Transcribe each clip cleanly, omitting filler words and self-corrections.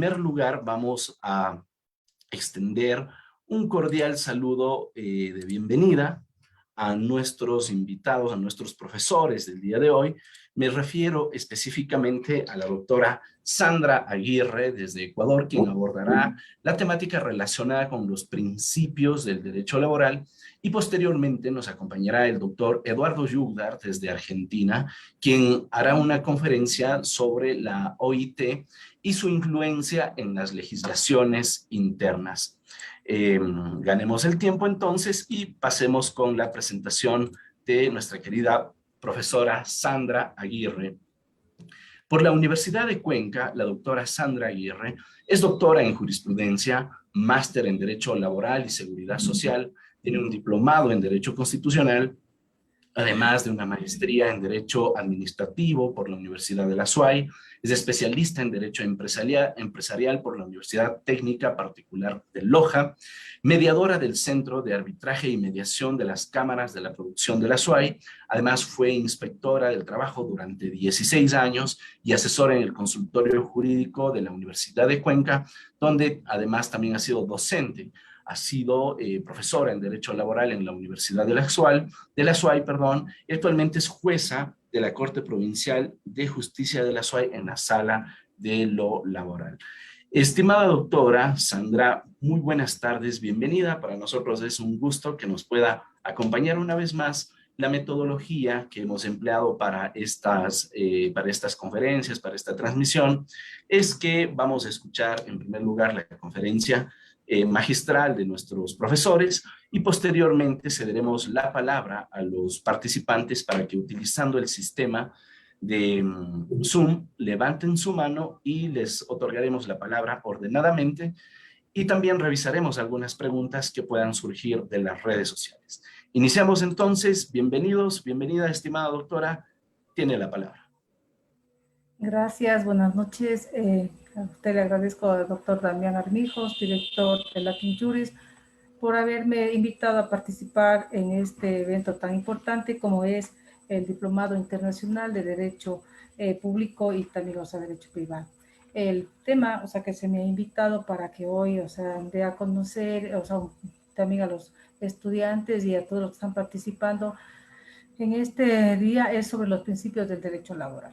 primer lugar vamos a extender un cordial saludo de bienvenida a nuestros invitados, a nuestros profesores del día de hoy. Me refiero específicamente a la doctora Sandra Aguirre desde Ecuador, quien abordará la temática relacionada con los principios del derecho laboral, y posteriormente nos acompañará el doctor Eduardo Yugdar desde Argentina, quien hará una conferencia sobre la OIT y su influencia en las legislaciones internas. Ganemos el tiempo entonces y pasemos con la presentación de nuestra querida profesora Sandra Aguirre. Por la Universidad de Cuenca, la doctora Sandra Aguirre es doctora en jurisprudencia, máster en Derecho Laboral y Seguridad Social, tiene un diplomado en Derecho Constitucional, además de una maestría en Derecho Administrativo por la Universidad de la SUAY. Es especialista en Derecho Empresarial por la Universidad Técnica Particular de Loja, mediadora del Centro de Arbitraje y Mediación de las Cámaras de la Producción de la SUAY. Además, fue inspectora del trabajo durante 16 años y asesora en el consultorio jurídico de la Universidad de Cuenca, donde además también ha sido docente. Ha sido profesora en Derecho Laboral en la Universidad de la SUAY, y actualmente es jueza de la Corte Provincial de Justicia de la SUAY en la Sala de lo Laboral. Estimada doctora Sandra, muy buenas tardes, bienvenida. Para nosotros es un gusto que nos pueda acompañar una vez más. La metodología que hemos empleado para estas conferencias, para esta transmisión, es que vamos a escuchar en primer lugar la conferencia magistral de nuestros profesores y posteriormente cederemos la palabra a los participantes para que, utilizando el sistema de Zoom, levanten su mano y les otorgaremos la palabra ordenadamente, y también revisaremos algunas preguntas que puedan surgir de las redes sociales. Iniciamos entonces. Bienvenidos, bienvenida, estimada doctora, tiene la palabra. Gracias, buenas noches. A usted le agradezco al doctor Damián Armijos, director de Latin Juris, por haberme invitado a participar en este evento tan importante como es el Diplomado Internacional de Derecho Público y también, Derecho Privado. El tema, que se me ha invitado para que hoy, dé a conocer, también a los estudiantes y a todos los que están participando en este día, es sobre los principios del derecho laboral.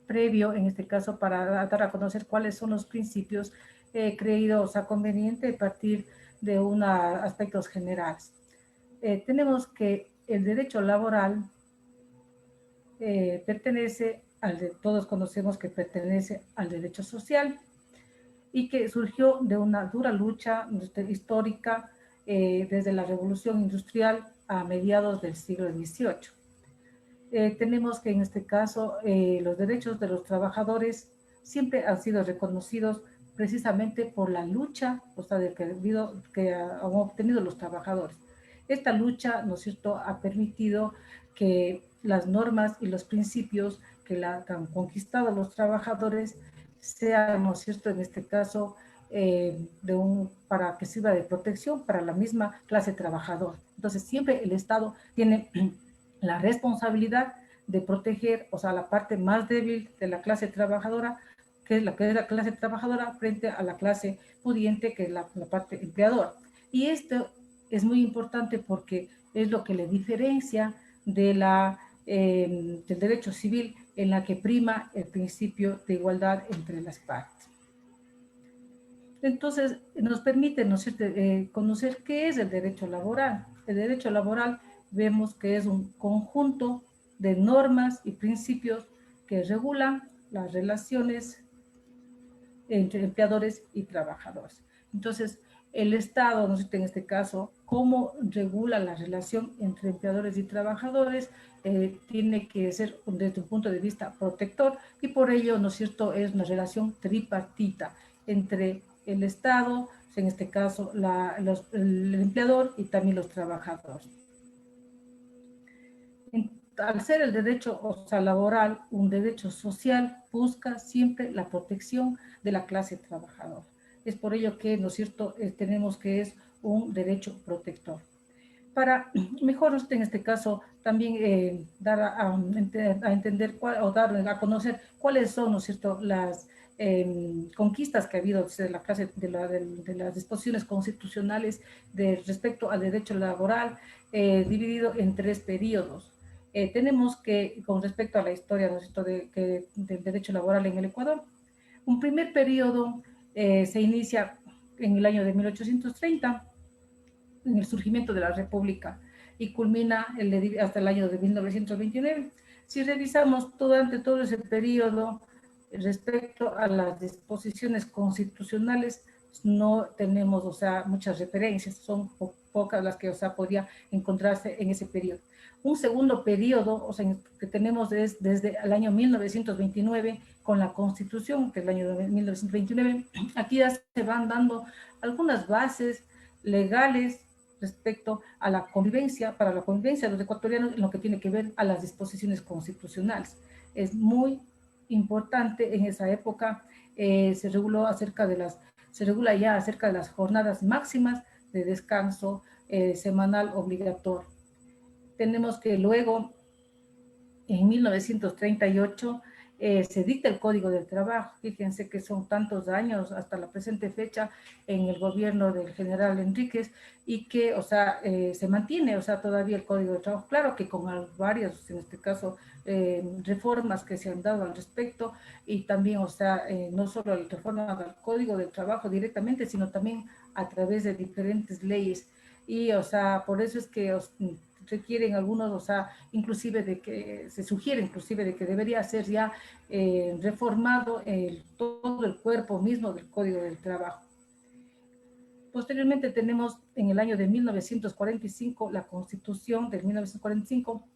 Previo, en este caso, para dar a conocer cuáles son los principios, he creído conveniente partir de aspectos generales. Tenemos que el derecho laboral todos conocemos que pertenece al derecho social y que surgió de una dura lucha histórica desde la Revolución Industrial a mediados del siglo XVIII. Tenemos que en este caso los derechos de los trabajadores siempre han sido reconocidos precisamente por la lucha que han obtenido los trabajadores. Esta lucha, ¿no es cierto?, ha permitido que las normas y los principios que han conquistado los trabajadores sean, ¿no es cierto?, en este caso, para que sirva de protección para la misma clase trabajadora. Entonces, siempre el Estado tiene la responsabilidad de proteger, la parte más débil de la clase trabajadora, que es la clase trabajadora frente a la clase pudiente, que es la parte empleadora. Y esto es muy importante porque es lo que le diferencia del derecho civil, en la que prima el principio de igualdad entre las partes. Entonces, nos permite, ¿no es cierto?, conocer qué es el derecho laboral. El derecho laboral vemos que es un conjunto de normas y principios que regulan las relaciones entre empleadores y trabajadores. Entonces, el Estado, ¿no es cierto?, en este caso, cómo regula la relación entre empleadores y trabajadores, tiene que ser desde un punto de vista protector, y por ello, ¿no es cierto?, es una relación tripartita entre el Estado, en este caso el empleador y también los trabajadores. Al ser el derecho laboral un derecho social, busca siempre la protección de la clase trabajadora. Es por ello que, ¿no es cierto?, tenemos que es un derecho protector. para mejor en este caso también dar a entender o dar a conocer cuáles son, ¿no es cierto?, las conquistas que ha habido desde la clase de las disposiciones constitucionales respecto al derecho laboral, dividido en 3 periodos. Tenemos que, con respecto a la historia, ¿no es cierto?, del derecho laboral en el Ecuador, un primer periodo se inicia en el año de 1830, en el surgimiento de la República, y culmina hasta el año de 1929. Si revisamos durante todo ese periodo respecto a las disposiciones constitucionales, no tenemos, o sea, muchas referencias, son pocas las que, o sea, podría encontrarse en ese periodo. Un segundo periodo, o sea, que tenemos es desde el año 1929 con la Constitución, que es el año de 1929. Aquí ya se van dando algunas bases legales respecto a la convivencia, para la convivencia de los ecuatorianos en lo que tiene que ver a las disposiciones constitucionales. Es muy importante en esa época, se regula ya acerca de las jornadas máximas de descanso semanal obligatorio. Tenemos que luego, en 1938, se dicta el Código del Trabajo. Fíjense que son tantos años hasta la presente fecha en el gobierno del general Enríquez y que, o sea, se mantiene, o sea, todavía el Código del Trabajo. Claro que con varias, en este caso, reformas que se han dado al respecto y también, o sea, no solo la reforma al Código del Trabajo directamente, sino también a través de diferentes leyes. Y, o sea, por eso es que requieren algunos, o sea, inclusive de que se sugiere inclusive de que debería ser ya reformado todo el cuerpo mismo del Código del Trabajo. Posteriormente tenemos en el año de 1945 la Constitución del 1945.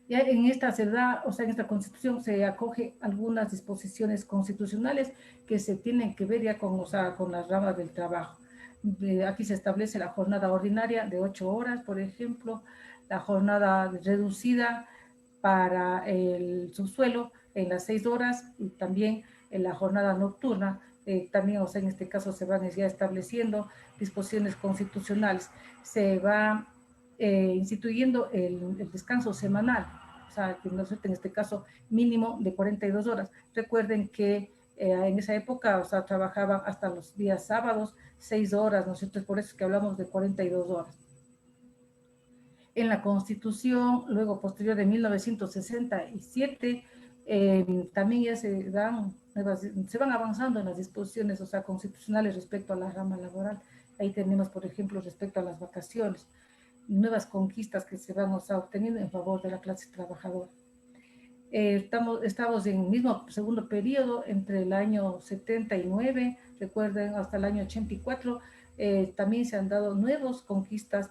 Ya en esta se da, o sea, en esta Constitución se acoge algunas disposiciones constitucionales que se tienen que ver ya con, o sea, con las ramas del trabajo. Aquí se establece la jornada ordinaria de 8 horas, por ejemplo, la jornada reducida para el subsuelo en las 6 horas y también en la jornada nocturna. También, o sea, en este caso se van ya estableciendo disposiciones constitucionales. Se va instituyendo el descanso semanal, o sea, que no sé, en este caso mínimo de 42 horas. Recuerden que en esa época, o sea, trabajaban hasta los días sábados, 6 horas, ¿no es cierto? Por eso es que hablamos de 42 horas. En la Constitución, luego posterior de 1967, también ya se van avanzando en las disposiciones, o sea, constitucionales respecto a la rama laboral. Ahí tenemos, por ejemplo, respecto a las vacaciones, nuevas conquistas que se van, o sea, obteniendo en favor de la clase trabajadora. Estamos en el mismo segundo periodo, entre el año 79, recuerden, hasta el año 84, también se han dado nuevas conquistas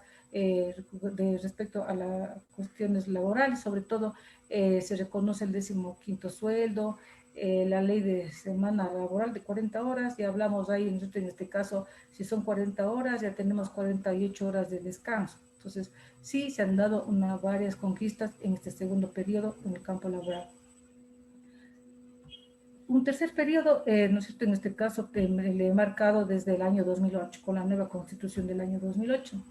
respecto a las cuestiones laborales, sobre todo se reconoce el 15º sueldo, la ley de semana laboral de 40 horas, ya hablamos ahí, en este caso, si son 40 horas, ya tenemos 48 horas de descanso. Entonces, sí se han dado varias conquistas en este segundo periodo en el campo laboral. Un tercer periodo, ¿no es cierto?, en este caso le he marcado desde el año 2008, con la nueva constitución del año 2008.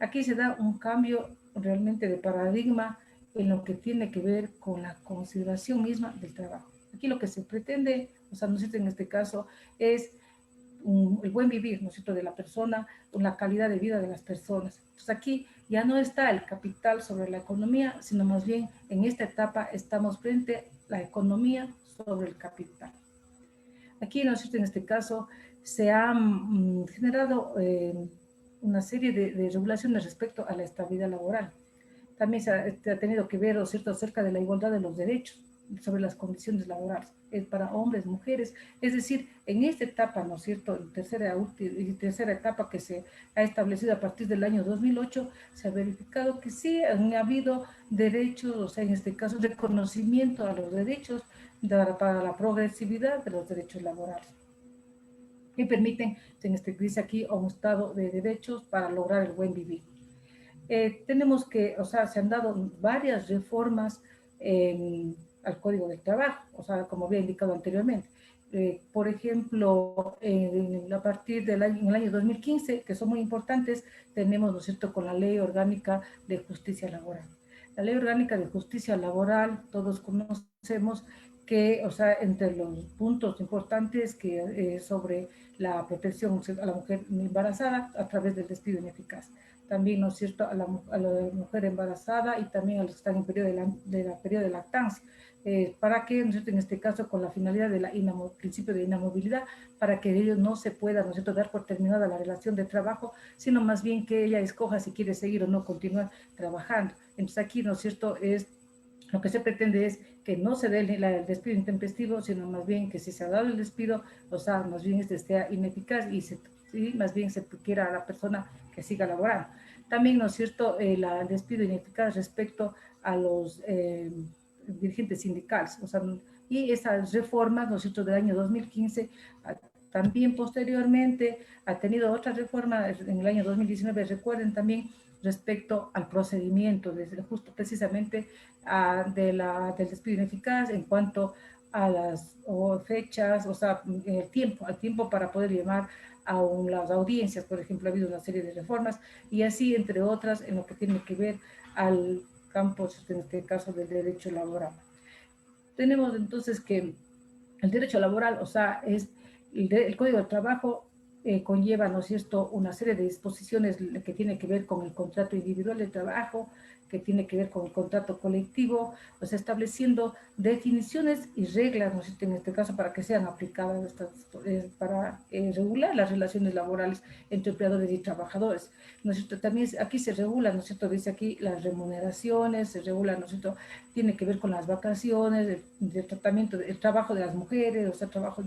Aquí se da un cambio realmente de paradigma en lo que tiene que ver con la consideración misma del trabajo. Aquí lo que se pretende, o sea, ¿no es cierto?, en este caso es el buen vivir, ¿no es cierto?, de la persona, la calidad de vida de las personas. Entonces aquí ya no está el capital sobre la economía, sino más bien en esta etapa estamos frente a la economía sobre el capital. Aquí, ¿no es cierto?, en este caso se han generado una serie de regulaciones respecto a la estabilidad laboral. También se ha tenido que ver, ¿no es cierto?, acerca de la igualdad de los derechos, sobre las condiciones laborales, para hombres, mujeres, es decir, en esta etapa, ¿no es cierto?, tercera etapa que se ha establecido a partir del año 2008, se ha verificado que sí han habido derechos, o sea, en este caso, reconocimiento a los derechos para la progresividad de los derechos laborales, que permiten, dice aquí, un estado de derechos para lograr el buen vivir. Tenemos que, o sea, se han dado varias reformas al Código del Trabajo, o sea, como había indicado anteriormente. por ejemplo, a partir en el año 2015, que son muy importantes, tenemos, ¿no es cierto?, con la Ley Orgánica de Justicia Laboral. La Ley Orgánica de Justicia Laboral, todos conocemos que, o sea, entre los puntos importantes que sobre la protección a la mujer embarazada a través del despido ineficaz. También, ¿no es cierto?, a la mujer embarazada y también a los que están en periodo de lactancia. ¿Para qué? ¿No es cierto?, en este caso, con la finalidad del principio de inamovilidad, para que ellos no se pueda, ¿no es cierto?, dar por terminada la relación de trabajo, sino más bien que ella escoja si quiere seguir o no continuar trabajando. Entonces aquí, ¿no es cierto?, lo que se pretende es que no se dé el despido intempestivo, sino más bien que si se ha dado el despido, o sea, más bien sea ineficaz y más bien se quiera a la persona que siga laborando. También, ¿no es cierto?, el despido ineficaz respecto a los dirigentes sindicales, o sea, y esas reformas, ¿no es cierto?, del año 2015, también posteriormente ha tenido otras reformas en el año 2019, recuerden también, respecto al procedimiento, desde justo precisamente del despido ineficaz en cuanto a las fechas, o sea, al tiempo para poder llevar a las audiencias, por ejemplo, ha habido una serie de reformas y así, entre otras, en lo que tiene que ver al campo, en este caso, del derecho laboral. Tenemos entonces que el derecho laboral, o sea, es el Código de Trabajo conlleva, ¿no es cierto?, una serie de disposiciones que tiene que ver con el contrato individual de trabajo, que tiene que ver con el contrato colectivo, o sea, estableciendo definiciones y reglas, ¿no es cierto?, en este caso, para que sean aplicadas para regular las relaciones laborales entre empleadores y trabajadores, ¿no es cierto? También aquí se regula, ¿no es cierto?, dice aquí las remuneraciones, se regula, ¿no es cierto?, tiene que ver con las vacaciones, del tratamiento, el trabajo de las mujeres, o sea, trabajo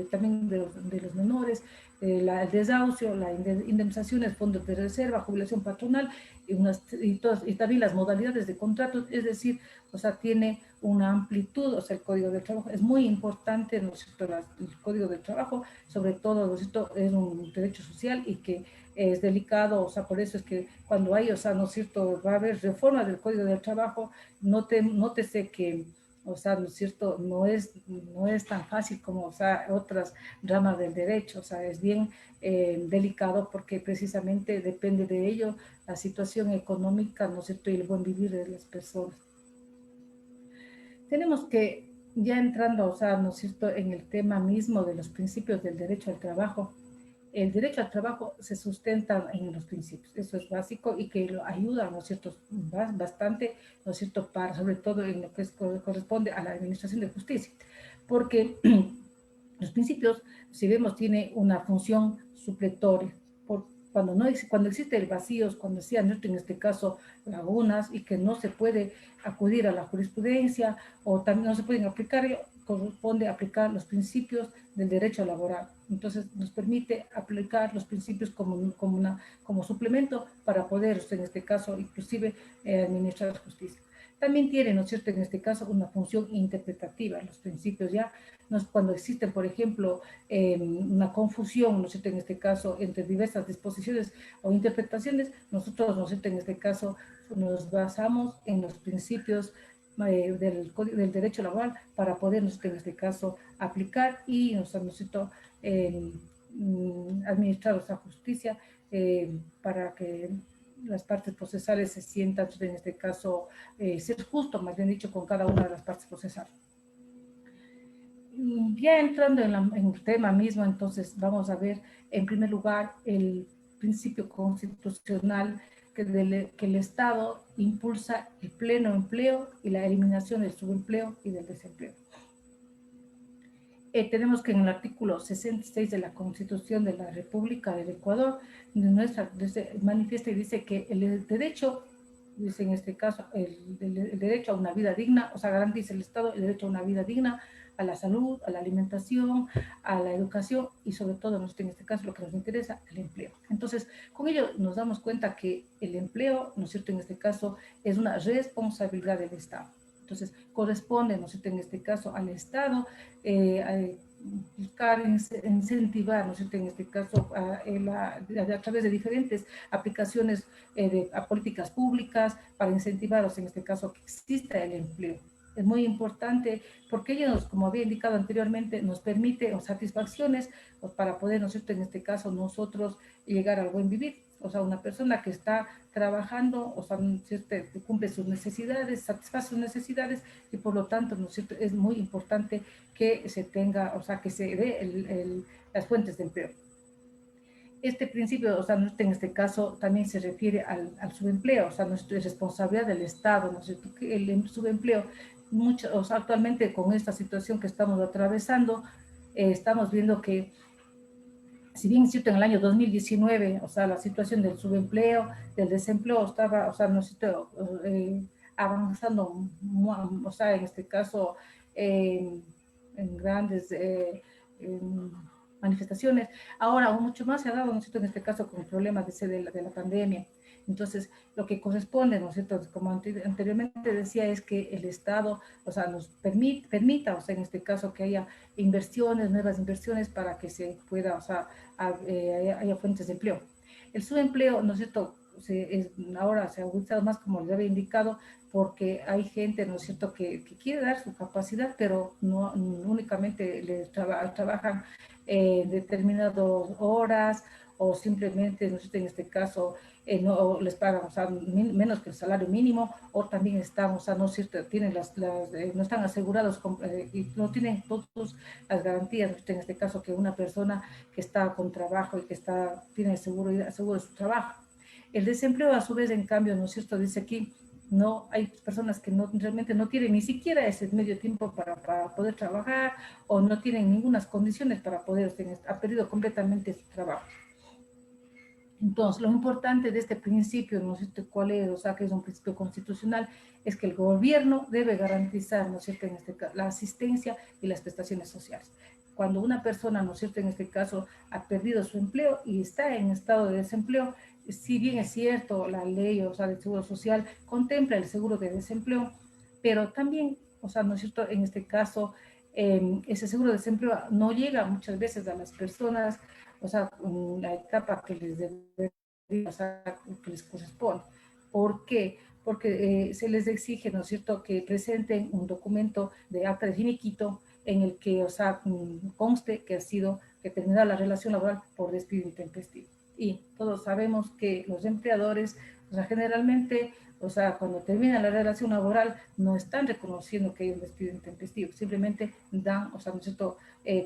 también de los menores, el desahucio, la indemnizaciones, fondos de reserva, jubilación patronal y también las modalidades de contratos, es decir, o sea, tiene una amplitud, o sea, el Código del Trabajo es muy importante, ¿no es cierto?, el Código del Trabajo, sobre todo, ¿no es cierto?, es un derecho social y que es delicado, o sea, por eso es que cuando hay, o sea, ¿no es cierto?, va a haber reforma del Código del Trabajo, nótese que, o sea, ¿no es cierto?, no es tan fácil como, o sea, otras ramas del derecho, o sea, es bien delicado porque precisamente depende de ello la situación económica, ¿no es cierto?, y el buen vivir de las personas. Tenemos que, ya entrando, o sea, ¿no es cierto?, en el tema mismo de los principios del derecho al trabajo, el derecho al trabajo se sustenta en los principios, eso es básico y que lo ayuda, ¿no es cierto?, bastante, ¿no es cierto?, sobre todo en lo que corresponde a la administración de justicia, porque los principios, si vemos, tiene una función supletoria. Cuando existe el vacío, cuando decían en este caso lagunas y que no se puede acudir a la jurisprudencia o también no se pueden aplicar, corresponde aplicar los principios del derecho laboral. Entonces nos permite aplicar los principios como suplemento para poder, en este caso, inclusive administrar la justicia. También tiene, ¿no es cierto?, en este caso una función interpretativa. Los principios ya, cuando existen, por ejemplo, una confusión, ¿no es cierto?, en este caso, entre diversas disposiciones o interpretaciones, nosotros, ¿no es cierto?, en este caso, nos basamos en los principios del derecho laboral para poder, ¿no es cierto?, en este caso, aplicar y, ¿no es cierto?, administrar esa justicia para que las partes procesales se sientan, en este caso, ser justo, más bien dicho, con cada una de las partes procesales. Ya entrando en el tema mismo, entonces vamos a ver en primer lugar el principio constitucional que el Estado impulsa el pleno empleo y la eliminación del subempleo y del desempleo. Tenemos que en el artículo 66 de la Constitución de la República del Ecuador manifiesta y dice que el derecho, dice en este caso, el derecho a una vida digna, o sea, garantiza el Estado el derecho a una vida digna, a la salud, a la alimentación, a la educación y sobre todo, en este caso, lo que nos interesa, el empleo. Entonces, con ello nos damos cuenta que el empleo, ¿no es cierto?, en este caso, es una responsabilidad del Estado. Entonces, corresponde, ¿no es cierto?, en este caso, al Estado buscar incentivar, ¿no es cierto?, en este caso, a través de diferentes aplicaciones a políticas públicas para incentivar, en este caso, que exista el empleo. es muy importante porque ellos, como había indicado anteriormente, nos permite satisfacciones para poder, ¿no es cierto?, en este caso nosotros llegar al buen vivir. O sea, una persona que está trabajando, o sea, ¿no es cierto?, que cumple sus necesidades, satisface sus necesidades y por lo tanto, ¿no es cierto?, es muy importante que se tenga, o sea, que se dé las fuentes de empleo. Este principio, o sea, en este caso también se refiere al subempleo, o sea, no es responsabilidad del Estado, ¿no es cierto?, que el subempleo, o sea, actualmente con esta situación que estamos atravesando, estamos viendo que, si bien es cierto, en el año 2019, o sea, la situación del subempleo, del desempleo estaba, o sea, no es cierto, avanzando, o sea, en este caso, en grandes manifestaciones. Ahora, aún mucho más se ha dado, ¿no es cierto?, en este caso con el problema de la pandemia. Entonces, lo que corresponde, ¿no es cierto?, como anteriormente decía, es que el Estado, o sea, nos permita, o sea, en este caso, que haya inversiones, nuevas inversiones para que se pueda, o sea, haya fuentes de empleo. El subempleo, ¿no es cierto?, ahora se ha agudizado más, como les había indicado, porque hay gente, ¿no es cierto?, que quiere dar su capacidad, pero no únicamente trabajan determinadas horas o simplemente, ¿no es cierto?, en este caso, no les pagan, o sea, menos que el salario mínimo, o también están, o sea, no es cierto, tienen no están asegurados y no tienen todas las garantías, ¿no? En este caso, que una persona que está con trabajo y que tiene seguro de su trabajo. El desempleo, a su vez, en cambio, ¿no es cierto?, dice aquí, no hay personas que realmente no tienen ni siquiera ese medio tiempo para poder trabajar o no tienen ninguna condiciones para poder, ha perdido completamente su trabajo. Entonces, lo importante de este principio, ¿no es cierto?, cuál es, o sea, que es un principio constitucional, es que el gobierno debe garantizar, ¿no es cierto?, en este caso, la asistencia y las prestaciones sociales. Cuando una persona, ¿no es cierto?, en este caso, ha perdido su empleo y está en estado de desempleo, si bien es cierto, la ley, o sea, del Seguro Social contempla el seguro de desempleo, pero también, o sea, ¿no es cierto?, en este caso, ese seguro de desempleo no llega muchas veces a las personas, o sea, la etapa que les debería, o sea, que les corresponde. ¿Por qué? Porque se les exige, ¿no es cierto?, que presenten un documento de acta de finiquito en el que, o sea, conste que ha sido terminada la relación laboral por despido intempestivo. Y todos sabemos que los empleadores, o sea, generalmente, o sea, cuando termina la relación laboral, no están reconociendo que hay un despido intempestivo, simplemente dan, o sea, ¿no es cierto?,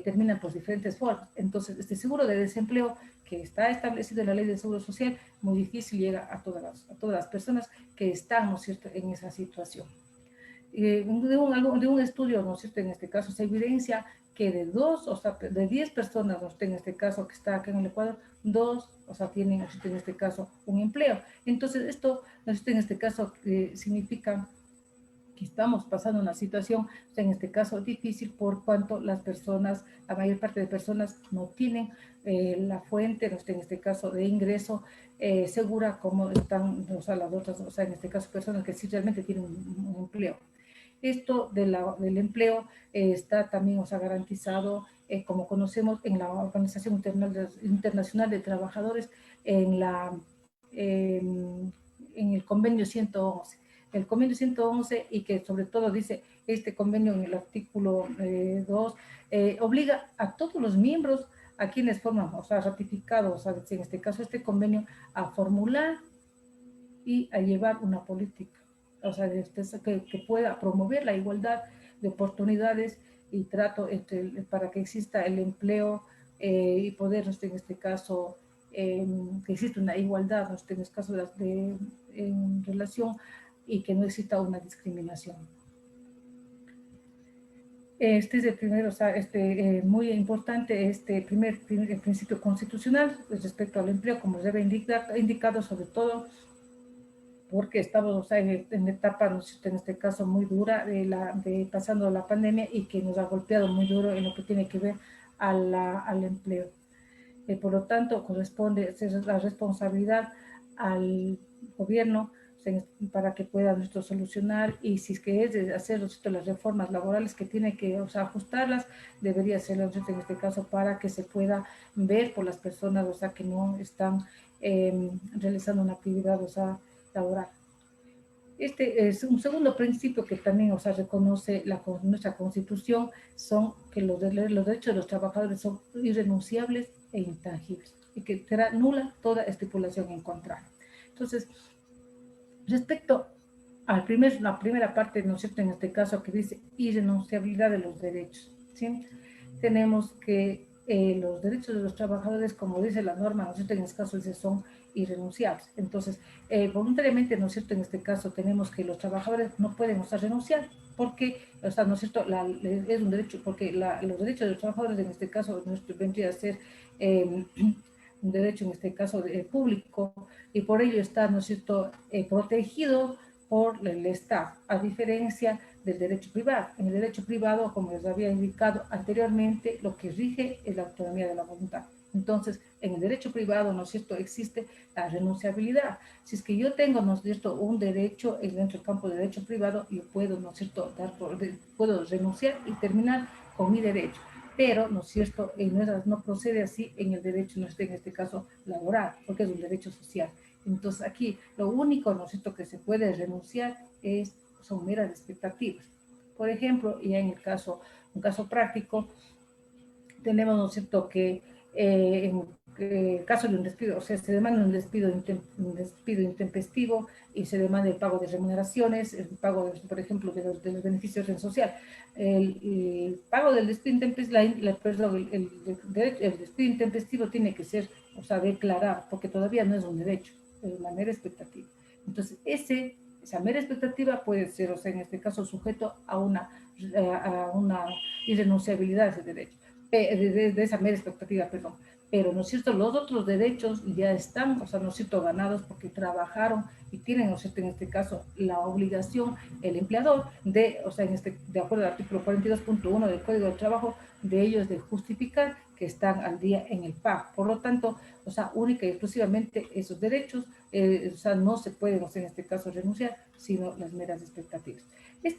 terminan por diferentes formas. Entonces, este seguro de desempleo que está establecido en la ley del Seguro Social, muy difícil llega a todas las personas que están, ¿no es cierto?, en esa situación. De un estudio, ¿no es cierto?, en este caso se evidencia que de 10 personas, ¿no?, en este caso que está acá en el Ecuador, 2, o sea, tienen, ¿no es cierto?, en este caso un empleo. Entonces, esto, ¿no es cierto?, en este caso significa que estamos pasando una situación, en este caso difícil, por cuanto la mayor parte de personas no tienen la fuente, en este caso de ingreso segura, como están, o sea, las otras, o sea, en este caso personas que sí realmente tienen un empleo. Esto del empleo está también, o sea, garantizado, como conocemos, en la Organización Internacional de Trabajadores, en el convenio 111. El convenio 111, y que sobre todo dice este convenio en el artículo 2, obliga a todos los miembros, a quienes forman, o sea, ratificados, o sea, en este caso este convenio, a formular y a llevar una política, o sea, que pueda promover la igualdad de oportunidades y trato para que exista el empleo y poder, en este caso, que exista una igualdad, en este caso en relación y que no exista una discriminación. Este es el primero, o sea, muy importante, primer principio constitucional respecto al empleo, como debe indicado, sobre todo porque estamos, o sea, en etapa, ¿no es cierto?, en este caso muy dura, pasando la pandemia y que nos ha golpeado muy duro en lo que tiene que ver al empleo. Por lo tanto, corresponde la responsabilidad al gobierno, o sea, para que pueda solucionar, y si es que es de hacer, las reformas laborales que tiene que, o sea, ajustarlas, debería hacerlo en este caso para que se pueda ver por las personas, o sea, que no están realizando una actividad, o sea, laboral. Este es un segundo principio que también, o sea, reconoce nuestra Constitución, son que los derechos de los trabajadores son irrenunciables e intangibles y que será nula toda estipulación en contrario. Entonces, respecto la primera parte, ¿no es cierto?, en este caso que dice irrenunciabilidad de los derechos, ¿sí? Tenemos que los derechos de los trabajadores, como dice la norma, ¿no es cierto?, en este caso dice son irrenunciables. Entonces, voluntariamente, ¿no es cierto?, en este caso tenemos que los trabajadores no pueden, o sea, renunciar, porque, o sea, ¿no es cierto?, es un derecho, porque los derechos de los trabajadores, en este caso, vendría a ser un derecho, en este caso, público, y por ello está, ¿no es cierto?, protegido por el Estado, a diferencia del derecho privado. En el derecho privado, como les había indicado anteriormente, lo que rige es la autonomía de la voluntad. Entonces, en el derecho privado, ¿no es cierto?, existe la renunciabilidad. Si es que yo tengo, ¿no es cierto?, un derecho dentro del campo de derecho privado, yo puedo, ¿no es cierto?, puedo renunciar y terminar con mi derecho. Pero, ¿no es cierto?, no procede así en el derecho, en este caso, laboral, porque es un derecho social. Entonces, aquí lo único, ¿no es cierto?, que se puede renunciar son meras expectativas. Por ejemplo, ya en un caso práctico, tenemos, ¿no es cierto?, que en el caso de un despido, o sea, se demanda un despido intempestivo y se demanda el pago de remuneraciones, el pago, por ejemplo, de los beneficios de social. El pago del despido intempestivo, el despido intempestivo tiene que ser, o sea, declarado, porque todavía no es un derecho, es una mera expectativa. Entonces, esa mera expectativa puede ser, o sea, en este caso, sujeto a una irrenunciabilidad de ese derecho, de esa mera expectativa, perdón. Pero, ¿no es cierto?, los otros derechos ya están, o sea, ¿no es cierto?, ganados porque trabajaron y tienen, ¿no es cierto?, en este caso, la obligación, el empleador, o sea, de acuerdo al artículo 42.1 del Código del Trabajo, de ellos de justificar que están al día en el pago. Por lo tanto, o sea, única y exclusivamente esos derechos, o sea, no se pueden, o sea, en este caso, renunciar, sino las meras expectativas. La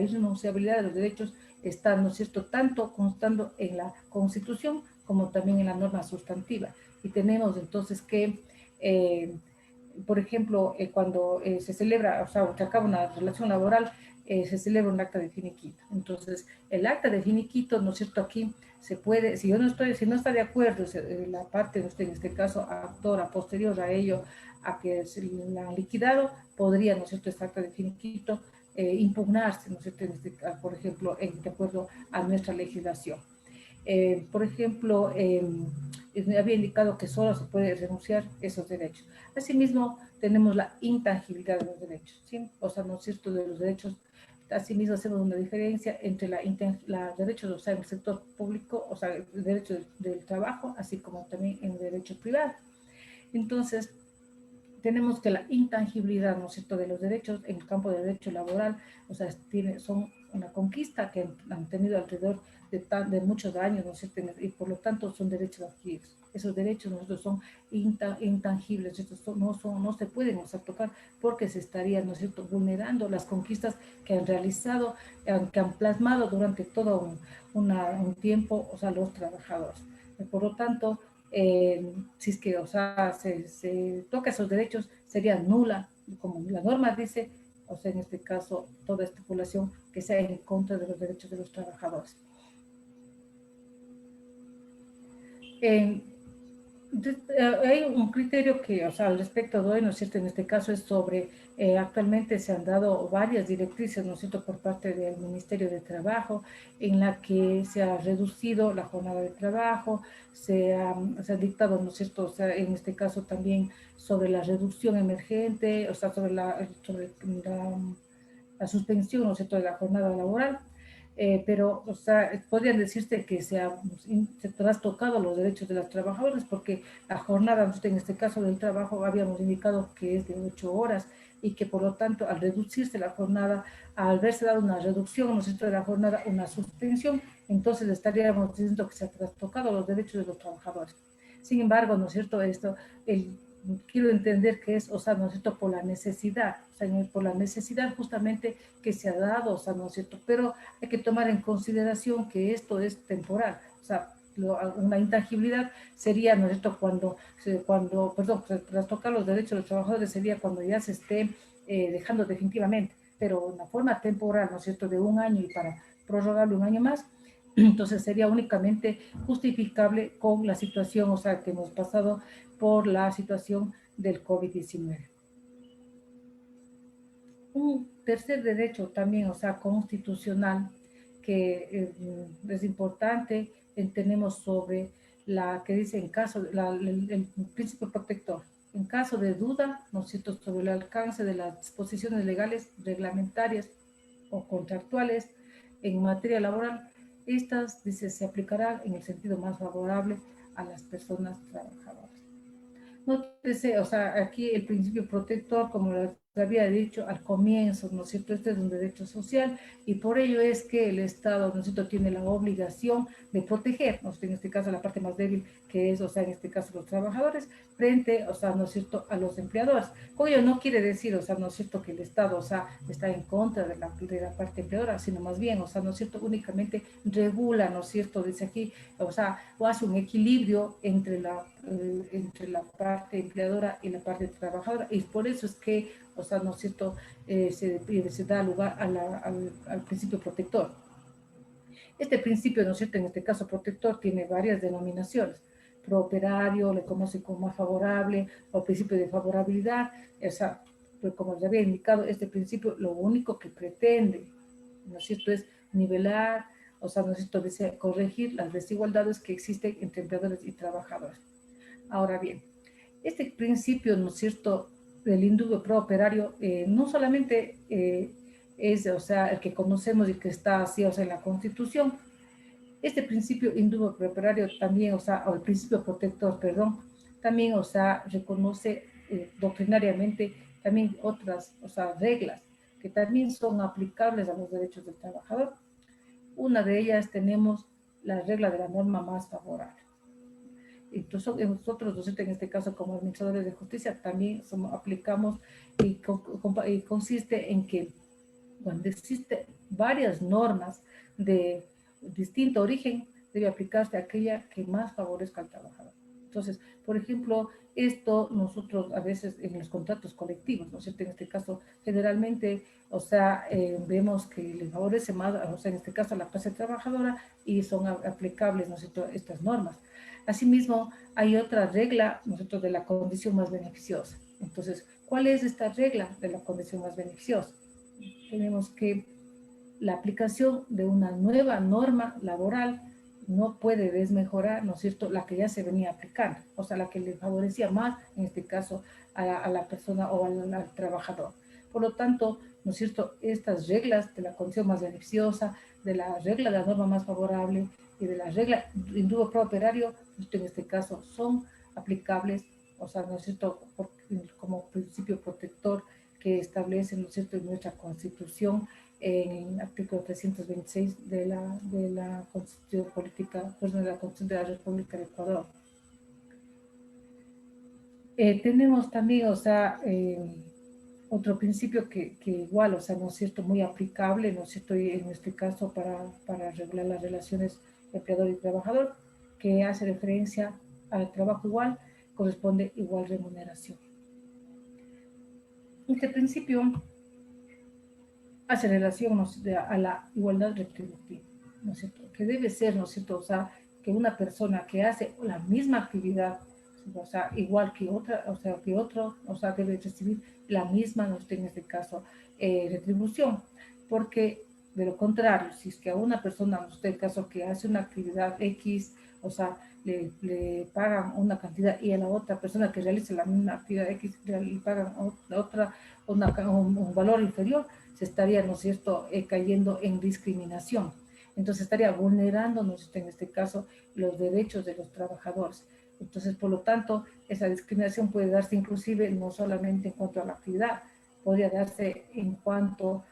irrenunciabilidad de los derechos está, ¿no es cierto?, tanto constando en la Constitución como también en la norma sustantiva. Y tenemos entonces que, por ejemplo, cuando se celebra, o sea, se acaba una relación laboral, se celebra un acta de finiquito. Entonces, el acta de finiquito, ¿no es cierto?, aquí se puede, si no está de acuerdo, la parte, en este caso, actora posterior a ello, a que se la han liquidado, podría, ¿no es cierto?, este acta de finiquito impugnarse, ¿no es cierto?, por ejemplo, de acuerdo a nuestra legislación. Por ejemplo, había indicado que solo se puede renunciar esos derechos. Asimismo, tenemos la intangibilidad de los derechos, ¿sí? O sea, ¿no es cierto?, de los derechos. Asimismo, hacemos una diferencia entre los derechos, o sea, en el sector público, o sea, el derecho del trabajo, así como también en el derecho privado. Entonces, tenemos que la intangibilidad, ¿no es cierto?, de los derechos en el campo de derecho laboral, o sea, son una conquista que han tenido alrededor de muchos años, ¿no es cierto?, y por lo tanto son derechos adquiridos. Esos derechos nosotros son intangibles, no se pueden, o sea, tocar porque se estarían, ¿no es cierto?, vulnerando las conquistas que han realizado, que han plasmado durante todo un tiempo, o sea, los trabajadores. Por lo tanto, si es que, o sea, se toca esos derechos, sería nula, como la norma dice, o sea, en este caso, toda estipulación que sea en contra de los derechos de los trabajadores. Hay un criterio que, o sea, al respecto de hoy, ¿no es cierto?, en este caso es sobre, actualmente se han dado varias directrices, ¿no es cierto?, por parte del Ministerio de Trabajo, en la que se ha reducido la jornada de trabajo, se ha dictado, ¿no es cierto?, o sea, en este caso también sobre la reducción emergente, o sea, sobre la suspensión, ¿no es cierto?, de la jornada laboral. Pero, o sea, podrían decirse que se trastocado los derechos de los trabajadores porque la jornada, en este caso del trabajo, habíamos indicado que es de 8 horas y que por lo tanto al reducirse la jornada, al verse dado una reducción, ¿no es cierto?, de la jornada, una suspensión, entonces estaríamos diciendo que se ha trastocado los derechos de los trabajadores. Sin embargo, ¿no es cierto?, quiero entender que es, o sea, ¿no es cierto?, por la necesidad, o sea, por la necesidad justamente que se ha dado, o sea, ¿no es cierto?, pero hay que tomar en consideración que esto es temporal, o sea, una intangibilidad sería, ¿no es cierto?, tras tocar los derechos de los trabajadores sería cuando ya se esté dejando definitivamente, pero una forma temporal, ¿no es cierto?, de un año y para prorrogarlo un año más, entonces sería únicamente justificable con la situación, o sea, que hemos pasado por la situación del COVID-19. Un tercer derecho también, o sea, constitucional, que es importante, tenemos sobre la que dice en caso, el principio protector, en caso de duda, ¿no es cierto?, sobre el alcance de las disposiciones legales, reglamentarias o contractuales en materia laboral, estas, dice, se aplicarán en el sentido más favorable a las personas trabajadoras. Nótese, o sea, aquí el principio protector, como les había dicho al comienzo, ¿no es cierto? Este es un derecho social y por ello es que el Estado, ¿no es cierto?, tiene la obligación de proteger, ¿no es cierto?, en este caso la parte más débil, que es, o sea, en este caso los trabajadores, frente, o sea, ¿no es cierto?, a los empleadores. Con ello no quiere decir, o sea, ¿no es cierto?, que el Estado, o sea, está en contra de la parte empleadora, sino más bien, o sea, ¿no es cierto?, únicamente regula, ¿no es cierto?, dice aquí, o sea, o hace un equilibrio entre la parte empleadora y la parte trabajadora, y por eso es que, o sea, ¿no es cierto?, se da lugar al principio protector. Este principio, ¿no es cierto?, en este caso protector, tiene varias denominaciones. Pro operario, le conoce como más favorable, o principio de favorabilidad. O sea, pues como les había indicado, este principio lo único que pretende, ¿no es cierto?, es nivelar, o sea, ¿no es cierto?, desea corregir las desigualdades que existen entre empleadores y trabajadores. Ahora bien, este principio, ¿no es cierto?, del indubio pro operario, no solamente es, o sea, el que conocemos y que está así, o sea, en la Constitución. Este principio indubio pro operario también, o sea, o el principio protector, perdón, también, o sea, reconoce doctrinariamente también otras, o sea, reglas que también son aplicables a los derechos del trabajador. Una de ellas tenemos la regla de la norma más favorable. Entonces, nosotros, en este caso, como administradores de justicia, también aplicamos y consiste en que cuando existen varias normas de distinto origen, debe aplicarse aquella que más favorezca al trabajador. Entonces, por ejemplo, esto nosotros a veces en los contratos colectivos, ¿no es cierto? En este caso, generalmente, o sea, vemos que le favorece más, o sea, en este caso a la clase trabajadora y son aplicables, ¿no es cierto?, estas normas. Asimismo, hay otra regla, ¿no es cierto?, de la condición más beneficiosa. Entonces, ¿cuál es esta regla de la condición más beneficiosa? Tenemos que la aplicación de una nueva norma laboral no puede desmejorar, ¿no es cierto?, la que ya se venía aplicando, o sea, la que le favorecía más, en este caso, a la persona o al trabajador. Por lo tanto, ¿no es cierto?, estas reglas de la condición más beneficiosa, de la regla de la norma más favorable y de la regla de indubio pro operario, en este caso, son aplicables, o sea, ¿no es cierto?, como principio protector que establece, ¿no es cierto?, en nuestra Constitución, en el artículo 326 de la Constitución Política, pues de la Constitución de la República de Ecuador. Tenemos también, o sea, otro principio que igual, o sea, ¿no es cierto?, muy aplicable, ¿no es cierto?, y en este caso para regular las relaciones empleador y trabajador, que hace referencia al trabajo igual, corresponde igual remuneración. Este principio hace relación, ¿no?, a la igualdad retributiva, ¿no es cierto?, que debe ser, ¿no es cierto?, o sea, que una persona que hace la misma actividad, o sea, igual que otra, o sea, que otro, o sea, debe recibir la misma, ¿no?, en este caso, retribución, porque de lo contrario, si es que a una persona, en este caso, que hace una actividad X, o sea, le pagan una cantidad y a la otra persona que realiza la misma actividad X le pagan otra, un valor inferior, se estaría, ¿no es cierto?, cayendo en discriminación. Entonces estaría vulnerando, ¿no es cierto?, en este caso, los derechos de los trabajadores. Entonces, por lo tanto, esa discriminación puede darse inclusive no solamente en cuanto a la actividad, podría darse en cuanto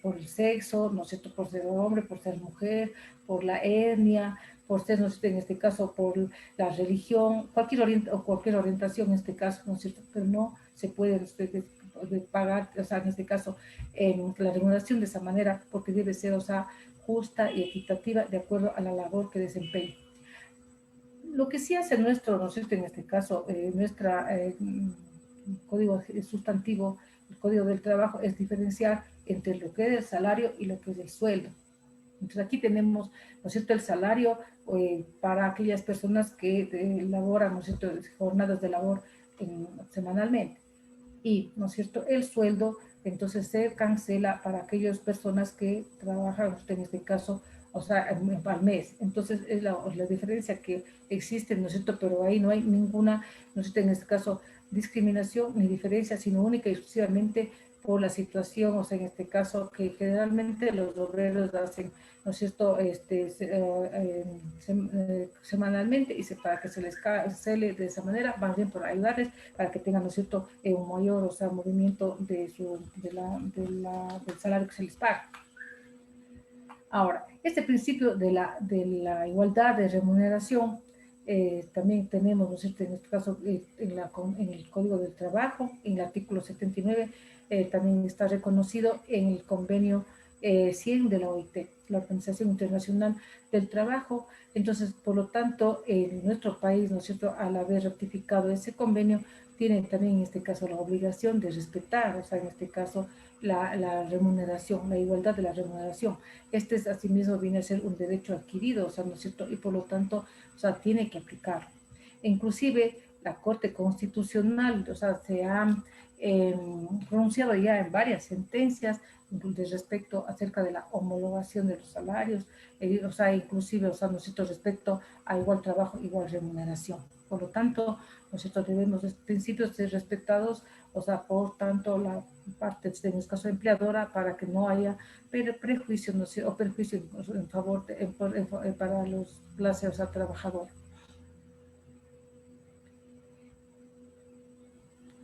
por el sexo, ¿no es cierto?, por ser hombre, por ser mujer, por la etnia, por ser, ¿no es cierto?, en este caso, por la religión, cualquier orientación en este caso, ¿no es cierto?, pero no se puede de pagar, o sea, en este caso, la remuneración de esa manera, porque debe ser, o sea, justa y equitativa de acuerdo a la labor que desempeña. Lo que sí hace nuestro, ¿no es cierto?, en este caso, nuestra código sustantivo, el Código del Trabajo, es diferenciar entre lo que es el salario y lo que es el sueldo. Entonces aquí tenemos, ¿no es cierto?, el salario para aquellas personas que laboran, ¿no es cierto?, jornadas de labor semanalmente. Y, ¿no es cierto?, el sueldo, entonces se cancela para aquellas personas que trabajan, en este caso, o sea, al mes. Entonces es la diferencia que existe, ¿no es cierto?, pero ahí no hay ninguna, ¿no es cierto?, en este caso, discriminación ni diferencia, sino única y exclusivamente por la situación, o sea, en este caso, que generalmente los obreros hacen, ¿no es cierto?, semanalmente, y para que se les cancele de esa manera, más bien por ayudarles para que tengan, ¿no es cierto?, un mayor, o sea, movimiento del salario que se les paga. Ahora, este principio de la igualdad de remuneración, también tenemos, ¿no es cierto?, en este caso, en el Código del Trabajo, en el artículo 79, también está reconocido en el convenio 100 de la OIT, la Organización Internacional del Trabajo. Entonces, por lo tanto, en nuestro país, ¿no es cierto?, al haber ratificado ese convenio, tiene también en este caso la obligación de respetar, o sea, en este caso, la remuneración, la igualdad de la remuneración. Este es, asimismo, viene a ser un derecho adquirido, o sea, ¿no es cierto?, y por lo tanto, o sea, tiene que aplicarlo. Inclusive, la Corte Constitucional, o sea, se ha pronunciado ya en varias sentencias de respecto acerca de la homologación de los salarios, o sea, inclusive, o sea, ¿no es cierto?, respecto a igual trabajo, igual remuneración. Por lo tanto, nosotros debemos, estos principios ser respetados, o sea, por tanto la parte, en este caso, empleadora, para que no haya prejuicios, ¿no? O perjuicios en favor para los clases, o sea, trabajadores.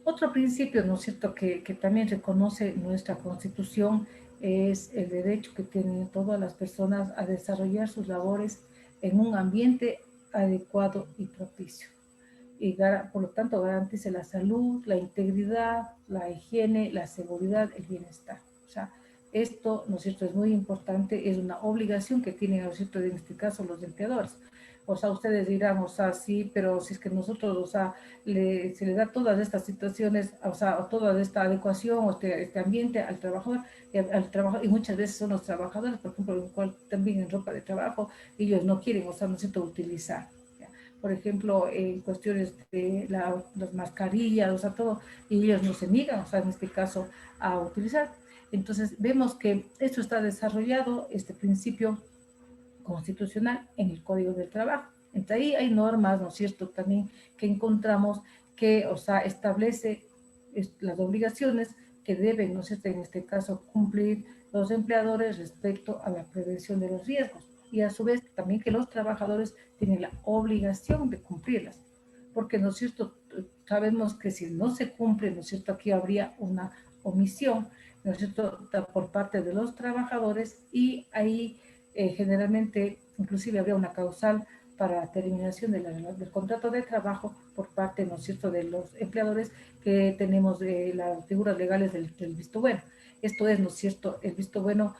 Otro principio, ¿no es cierto?, que también reconoce nuestra Constitución es el derecho que tienen todas las personas a desarrollar sus labores en un ambiente adecuado y propicio. Y por lo tanto garantice la salud, la integridad, la higiene, la seguridad, el bienestar. O sea, esto, ¿no es cierto?, es muy importante, es una obligación que tienen, ¿no es cierto?, en este caso los empleadores. O sea, ustedes dirán, o sea, sí, pero si es que nosotros, o sea, se le da todas estas situaciones, o sea, toda esta adecuación, o este ambiente al trabajador, y muchas veces son los trabajadores, por ejemplo, también en ropa de trabajo, ellos no quieren, o sea, no se utilizar. Por ejemplo, en cuestiones de las mascarillas, o sea, todo, y ellos no se niegan, o sea, en este caso, a utilizar. Entonces, vemos que esto está desarrollado, este principio constitucional, en el Código del Trabajo. Entre ahí hay normas, ¿no es cierto?, también que encontramos que, o sea, establece las obligaciones que deben, ¿no es cierto?, en este caso, cumplir los empleadores respecto a la prevención de los riesgos, y a su vez también que los trabajadores tienen la obligación de cumplirlas, porque, ¿no es cierto?, sabemos que si no se cumple, ¿no es cierto?, aquí habría una omisión, ¿no es cierto?, por parte de los trabajadores, y ahí generalmente inclusive habría una causal para la terminación del contrato de trabajo por parte, ¿no es cierto?, de los empleadores, que tenemos las figuras legales del visto bueno. Esto es, ¿no es cierto?, el visto bueno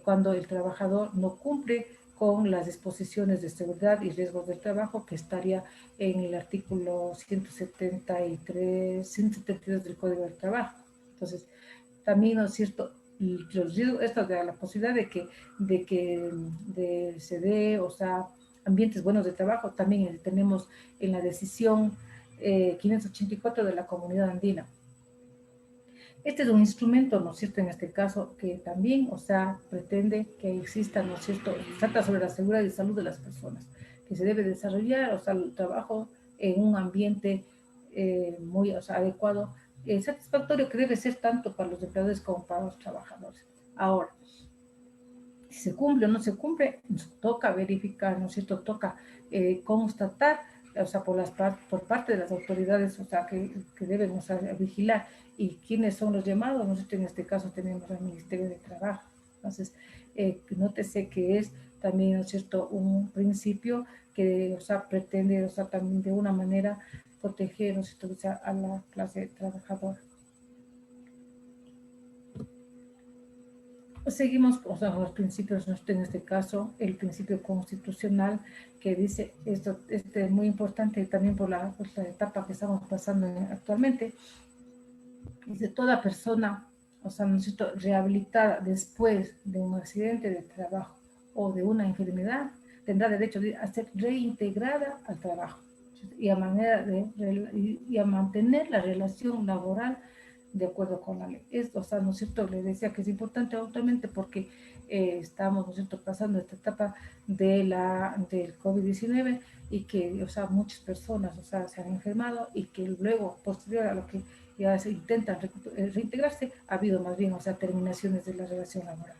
cuando el trabajador no cumple con las disposiciones de seguridad y riesgos del trabajo, que estaría en el artículo 172 del Código del Trabajo. Entonces, también, ¿no es cierto?, esto de la posibilidad de se dé, o sea, ambientes buenos de trabajo, también tenemos en la decisión 584 de la Comunidad Andina. Este es un instrumento, ¿no es cierto?, en este caso, que también, o sea, pretende que exista, ¿no es cierto?, trata sobre la seguridad y salud de las personas, que se debe desarrollar, o sea, el trabajo en un ambiente muy, o sea, adecuado, satisfactorio, que debe ser tanto para los empleadores como para los trabajadores. Ahora, si se cumple o no se cumple, nos toca verificar, ¿no es cierto?, toca constatar, o sea, por parte de las autoridades, o sea, que deben, o sea, vigilar. ¿Y quiénes son los llamados? Nosotros en este caso tenemos al Ministerio de Trabajo. Entonces, nótese que es también, ¿no es cierto?, un principio que, o sea, pretende, o sea, también de una manera proteger, ¿no es cierto?, o sea, a la clase trabajadora. Seguimos, o sea, los principios, en este caso, el principio constitucional que dice, esto es muy importante también por la etapa que estamos pasando actualmente, dice toda persona, o sea, necesito rehabilitada después de un accidente de trabajo o de una enfermedad, tendrá derecho a ser reintegrada al trabajo y y a mantener la relación laboral de acuerdo con la ley. Esto, o sea, ¿no es cierto? Le decía que es importante actualmente porque estamos, ¿no es cierto?, pasando esta etapa del COVID-19 y que, o sea, muchas personas, o sea, se han enfermado y que luego, posterior a lo que ya se intentan reintegrarse, ha habido más bien, o sea, terminaciones de la relación laboral.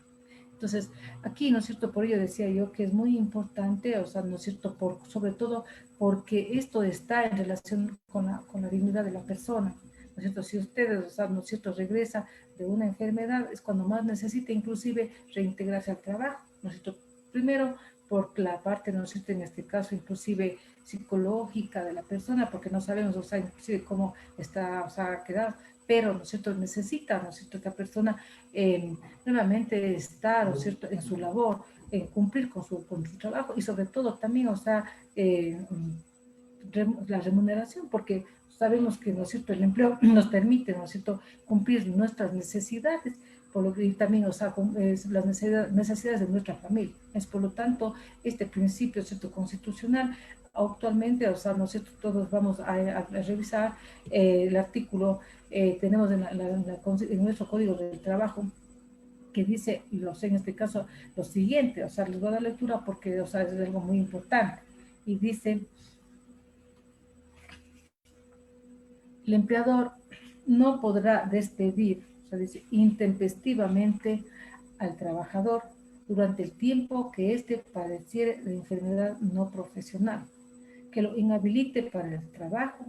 Entonces, aquí, ¿no es cierto? Por ello decía yo que es muy importante, o sea, ¿no es cierto? Sobre todo porque esto está en relación con la dignidad de la persona, ¿no es cierto? Si ustedes, o sea, ¿no es cierto?, regresa de una enfermedad, es cuando más necesita inclusive reintegrarse al trabajo, ¿no es cierto? Primero, por la parte, ¿no es cierto?, en este caso, inclusive psicológica de la persona, porque no sabemos, o sea, inclusive cómo está, o sea, quedada, pero, ¿no es cierto?, necesita, ¿no es cierto?, esta persona nuevamente estar, ¿no es cierto?, en su labor, cumplir con su trabajo y sobre todo también, o sea, la remuneración, porque sabemos que, ¿no es cierto?, el empleo nos permite, ¿no es cierto?, cumplir nuestras necesidades, por lo que también, o sea, las necesidades de nuestra familia. Es por lo tanto, este principio, ¿cierto?, constitucional, actualmente, o sea, ¿no es cierto?, todos vamos a revisar el artículo, tenemos en nuestro Código del Trabajo, que dice, y lo sé en este caso, lo siguiente, o sea, les voy a dar lectura porque, o sea, es algo muy importante, y dice: el empleador no podrá despedir, o sea, dice, intempestivamente al trabajador durante el tiempo que éste padeciere de enfermedad no profesional, que lo inhabilite para el trabajo,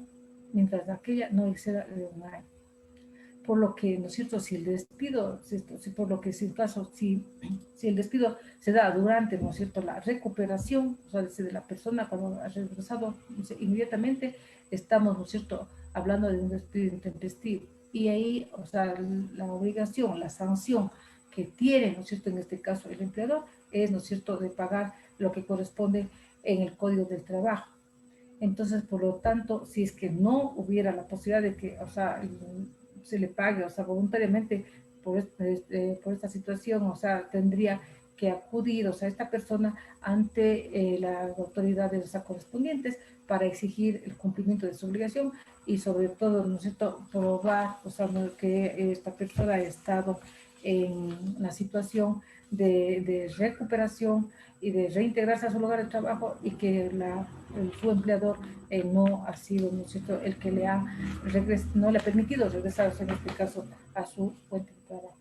mientras aquella no exceda de un año. Por lo que, ¿no es cierto?, si el despido, por lo que si el caso, si el despido se da durante, ¿no es cierto?, la recuperación, o sea, de la persona cuando ha regresado, dice, inmediatamente estamos, ¿no es cierto?, hablando de un despido intempestivo. Y ahí, o sea, la obligación, la sanción que tiene, ¿no es cierto?, en este caso el empleador, es, ¿no es cierto?, de pagar lo que corresponde en el Código del Trabajo. Entonces, por lo tanto, si es que no hubiera la posibilidad de que, o sea, se le pague, o sea, voluntariamente por esta situación, o sea, tendría que acudir, o sea, esta persona ante las autoridades, o sea, correspondientes para exigir el cumplimiento de su obligación y sobre todo, ¿no es cierto?, probar, o sea, que esta persona ha estado en una situación de recuperación y de reintegrarse a su lugar de trabajo y que su empleador no ha sido, ¿no es cierto?, el que no le ha permitido regresar, en este caso, a su fuente de trabajo.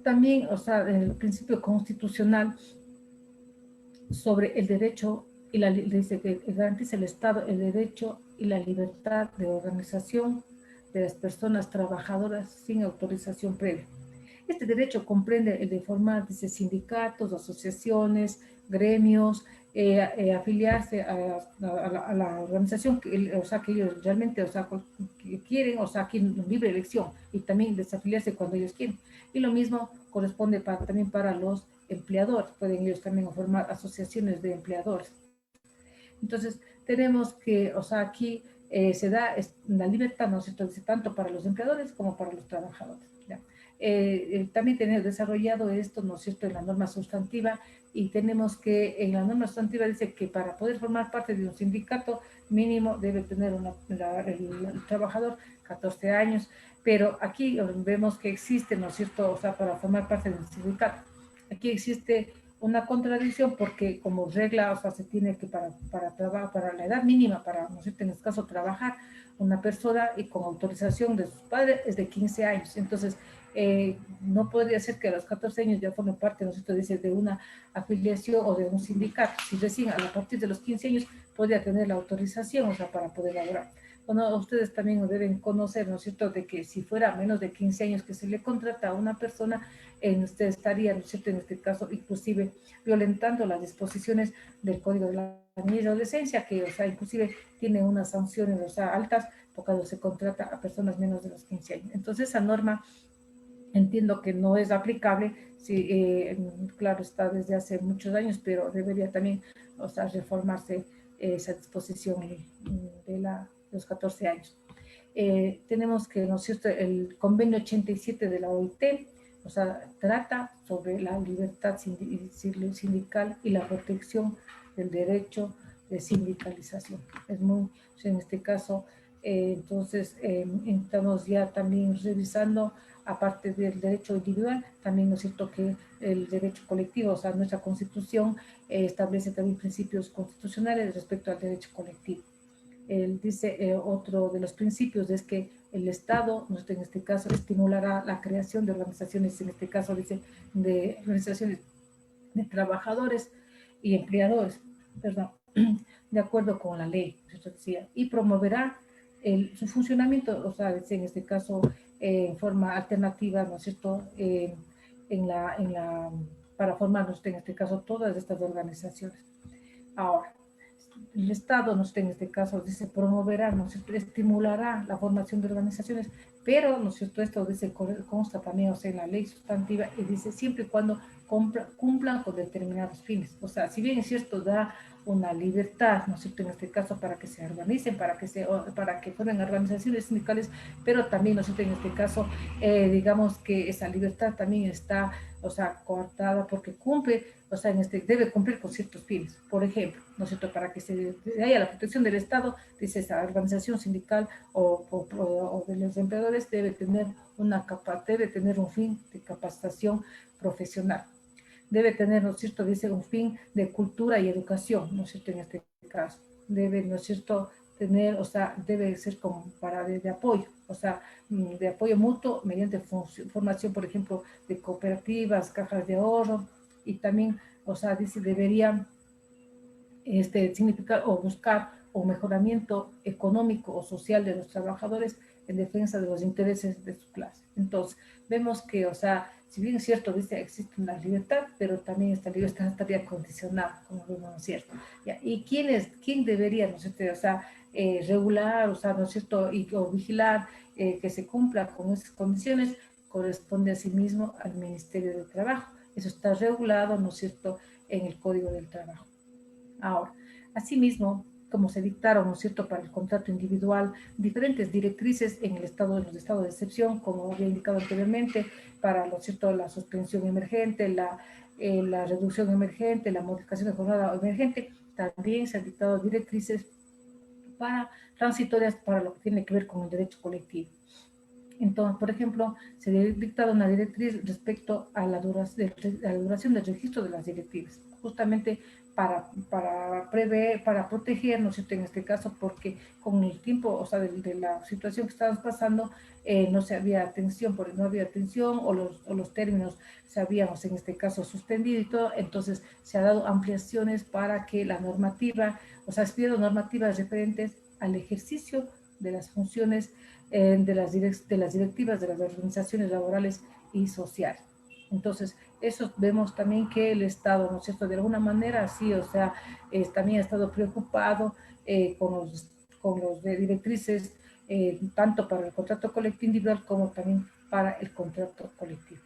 También, o sea, el principio constitucional sobre el derecho dice que garantiza el Estado el derecho y la libertad de organización de las personas trabajadoras sin autorización previa. Este derecho comprende el de formar, dice, sindicatos, asociaciones, gremios, afiliarse a la organización o sea, que ellos realmente, o sea, que quieren, o sea, aquí libre elección, y también desafiliarse cuando ellos quieren. Y lo mismo corresponde también para los empleadores, pueden ellos también formar asociaciones de empleadores. Entonces, tenemos que, o sea, aquí se da la libertad, ¿no es cierto?, tanto para los empleadores como para los trabajadores. ¿Ya? También tenemos desarrollado esto, ¿no es cierto?, en la norma sustantiva, y tenemos que, en la norma sustantiva dice que para poder formar parte de un sindicato mínimo debe tener el trabajador 14 años, pero aquí vemos que existe, ¿no es cierto?, o sea, para formar parte de un sindicato, aquí existe una contradicción porque como regla, o sea, se tiene que para la edad mínima, para, no sé, en este caso, trabajar una persona y con autorización de sus padres es de 15 años. Entonces, no podría ser que a los 14 años ya forme parte, ¿no es cierto?, dice, de una afiliación o de un sindicato. Si recién a partir de los 15 años podría tener la autorización, o sea, para poder laborar. Bueno, ustedes también deben conocer, ¿no es cierto?, de que si fuera menos de 15 años que se le contrata a una persona, usted estaría, ¿no es cierto?, en este caso, inclusive violentando las disposiciones del Código de la Niñez y Adolescencia, que, o sea, inclusive tiene unas sanciones, o sea, altas, cuando se contrata a personas menos de los 15 años. Entonces, esa norma entiendo que no es aplicable, sí, claro, está desde hace muchos años, pero debería también, o sea, reformarse esa disposición de los 14 años. Tenemos que, ¿no es cierto?, el convenio 87 de la OIT, o sea, trata sobre la libertad sindical y la protección del derecho de sindicalización. Es muy, o sea, en este caso, entonces, estamos ya también revisando, aparte del derecho individual, también, ¿no es cierto?, que el derecho colectivo, o sea, nuestra Constitución establece también principios constitucionales respecto al derecho colectivo. Él dice, otro de los principios es que el Estado, en este caso, estimulará la creación de organizaciones, en este caso dice, de organizaciones de trabajadores y empleadores, perdón, de acuerdo con la ley, eso decía, y promoverá su funcionamiento, o sea, en este caso, en forma alternativa, ¿no es cierto?, para formarnos, en este caso, todas estas organizaciones. Ahora, el Estado, ¿no? En este caso, dice, promoverá, ¿no es cierto?, estimulará la formación de organizaciones, pero, ¿no es cierto?, esto dice, consta también, o sea, en la ley sustantiva, y dice, siempre y cuando cumplan con determinados fines. O sea, si bien es cierto, da una libertad, ¿no es cierto?, en este caso, para que se organicen, para que formen organizaciones sindicales, pero también, ¿no es cierto?, en este caso, digamos que esa libertad también está, o sea, coartada porque cumple, o sea, debe cumplir con ciertos fines. Por ejemplo, ¿no es cierto?, para que se haya la protección del Estado, dice, esa organización sindical o de los empleadores debe tener un fin de capacitación profesional. Debe tener, ¿no es cierto?, dice, un fin de cultura y educación, ¿no es cierto?, en este caso. Debe, ¿no es cierto?, tener, o sea, debe ser como para de apoyo, o sea, de apoyo mutuo mediante formación, por ejemplo, de cooperativas, cajas de ahorro, y también, o sea, dice, deberían significar o buscar un mejoramiento económico o social de los trabajadores en defensa de los intereses de su clase. Entonces, vemos que, o sea, si bien es cierto, dice, existe una libertad, pero también esta libertad estaría condicionada, como vemos, ¿no es cierto? ¿Ya? ¿Y quién debería, ¿no es cierto?, o sea, regular, o sea, ¿no es cierto?, o vigilar que se cumpla con esas condiciones? Corresponde asimismo al Ministerio de Trabajo. Eso está regulado, ¿no es cierto?, en el Código del Trabajo. Ahora, asimismo, como se dictaron, ¿no es cierto?, para el contrato individual, diferentes directrices en los estados de excepción, como había indicado anteriormente, para, ¿no es cierto?, la suspensión emergente, la reducción emergente, la modificación de jornada emergente, también se han dictado directrices transitorias para lo que tiene que ver con el derecho colectivo. Entonces, por ejemplo, se ha dictado una directriz respecto a la duración del registro de las directivas, justamente para proteger, ¿no es cierto?, en este caso, porque con el tiempo, o sea, de la situación que estábamos pasando, no había atención, o los términos se habían, o sea, en este caso, suspendido y todo. Entonces se ha dado ampliaciones para que la normativa, o sea, se pidieron normativas referentes al ejercicio de las funciones de las directivas de las organizaciones laborales y sociales. Entonces, eso vemos también que el Estado, ¿no es cierto?, de alguna manera, sí, o sea, también ha estado preocupado con los directrices, tanto para el contrato colectivo individual como también para el contrato colectivo.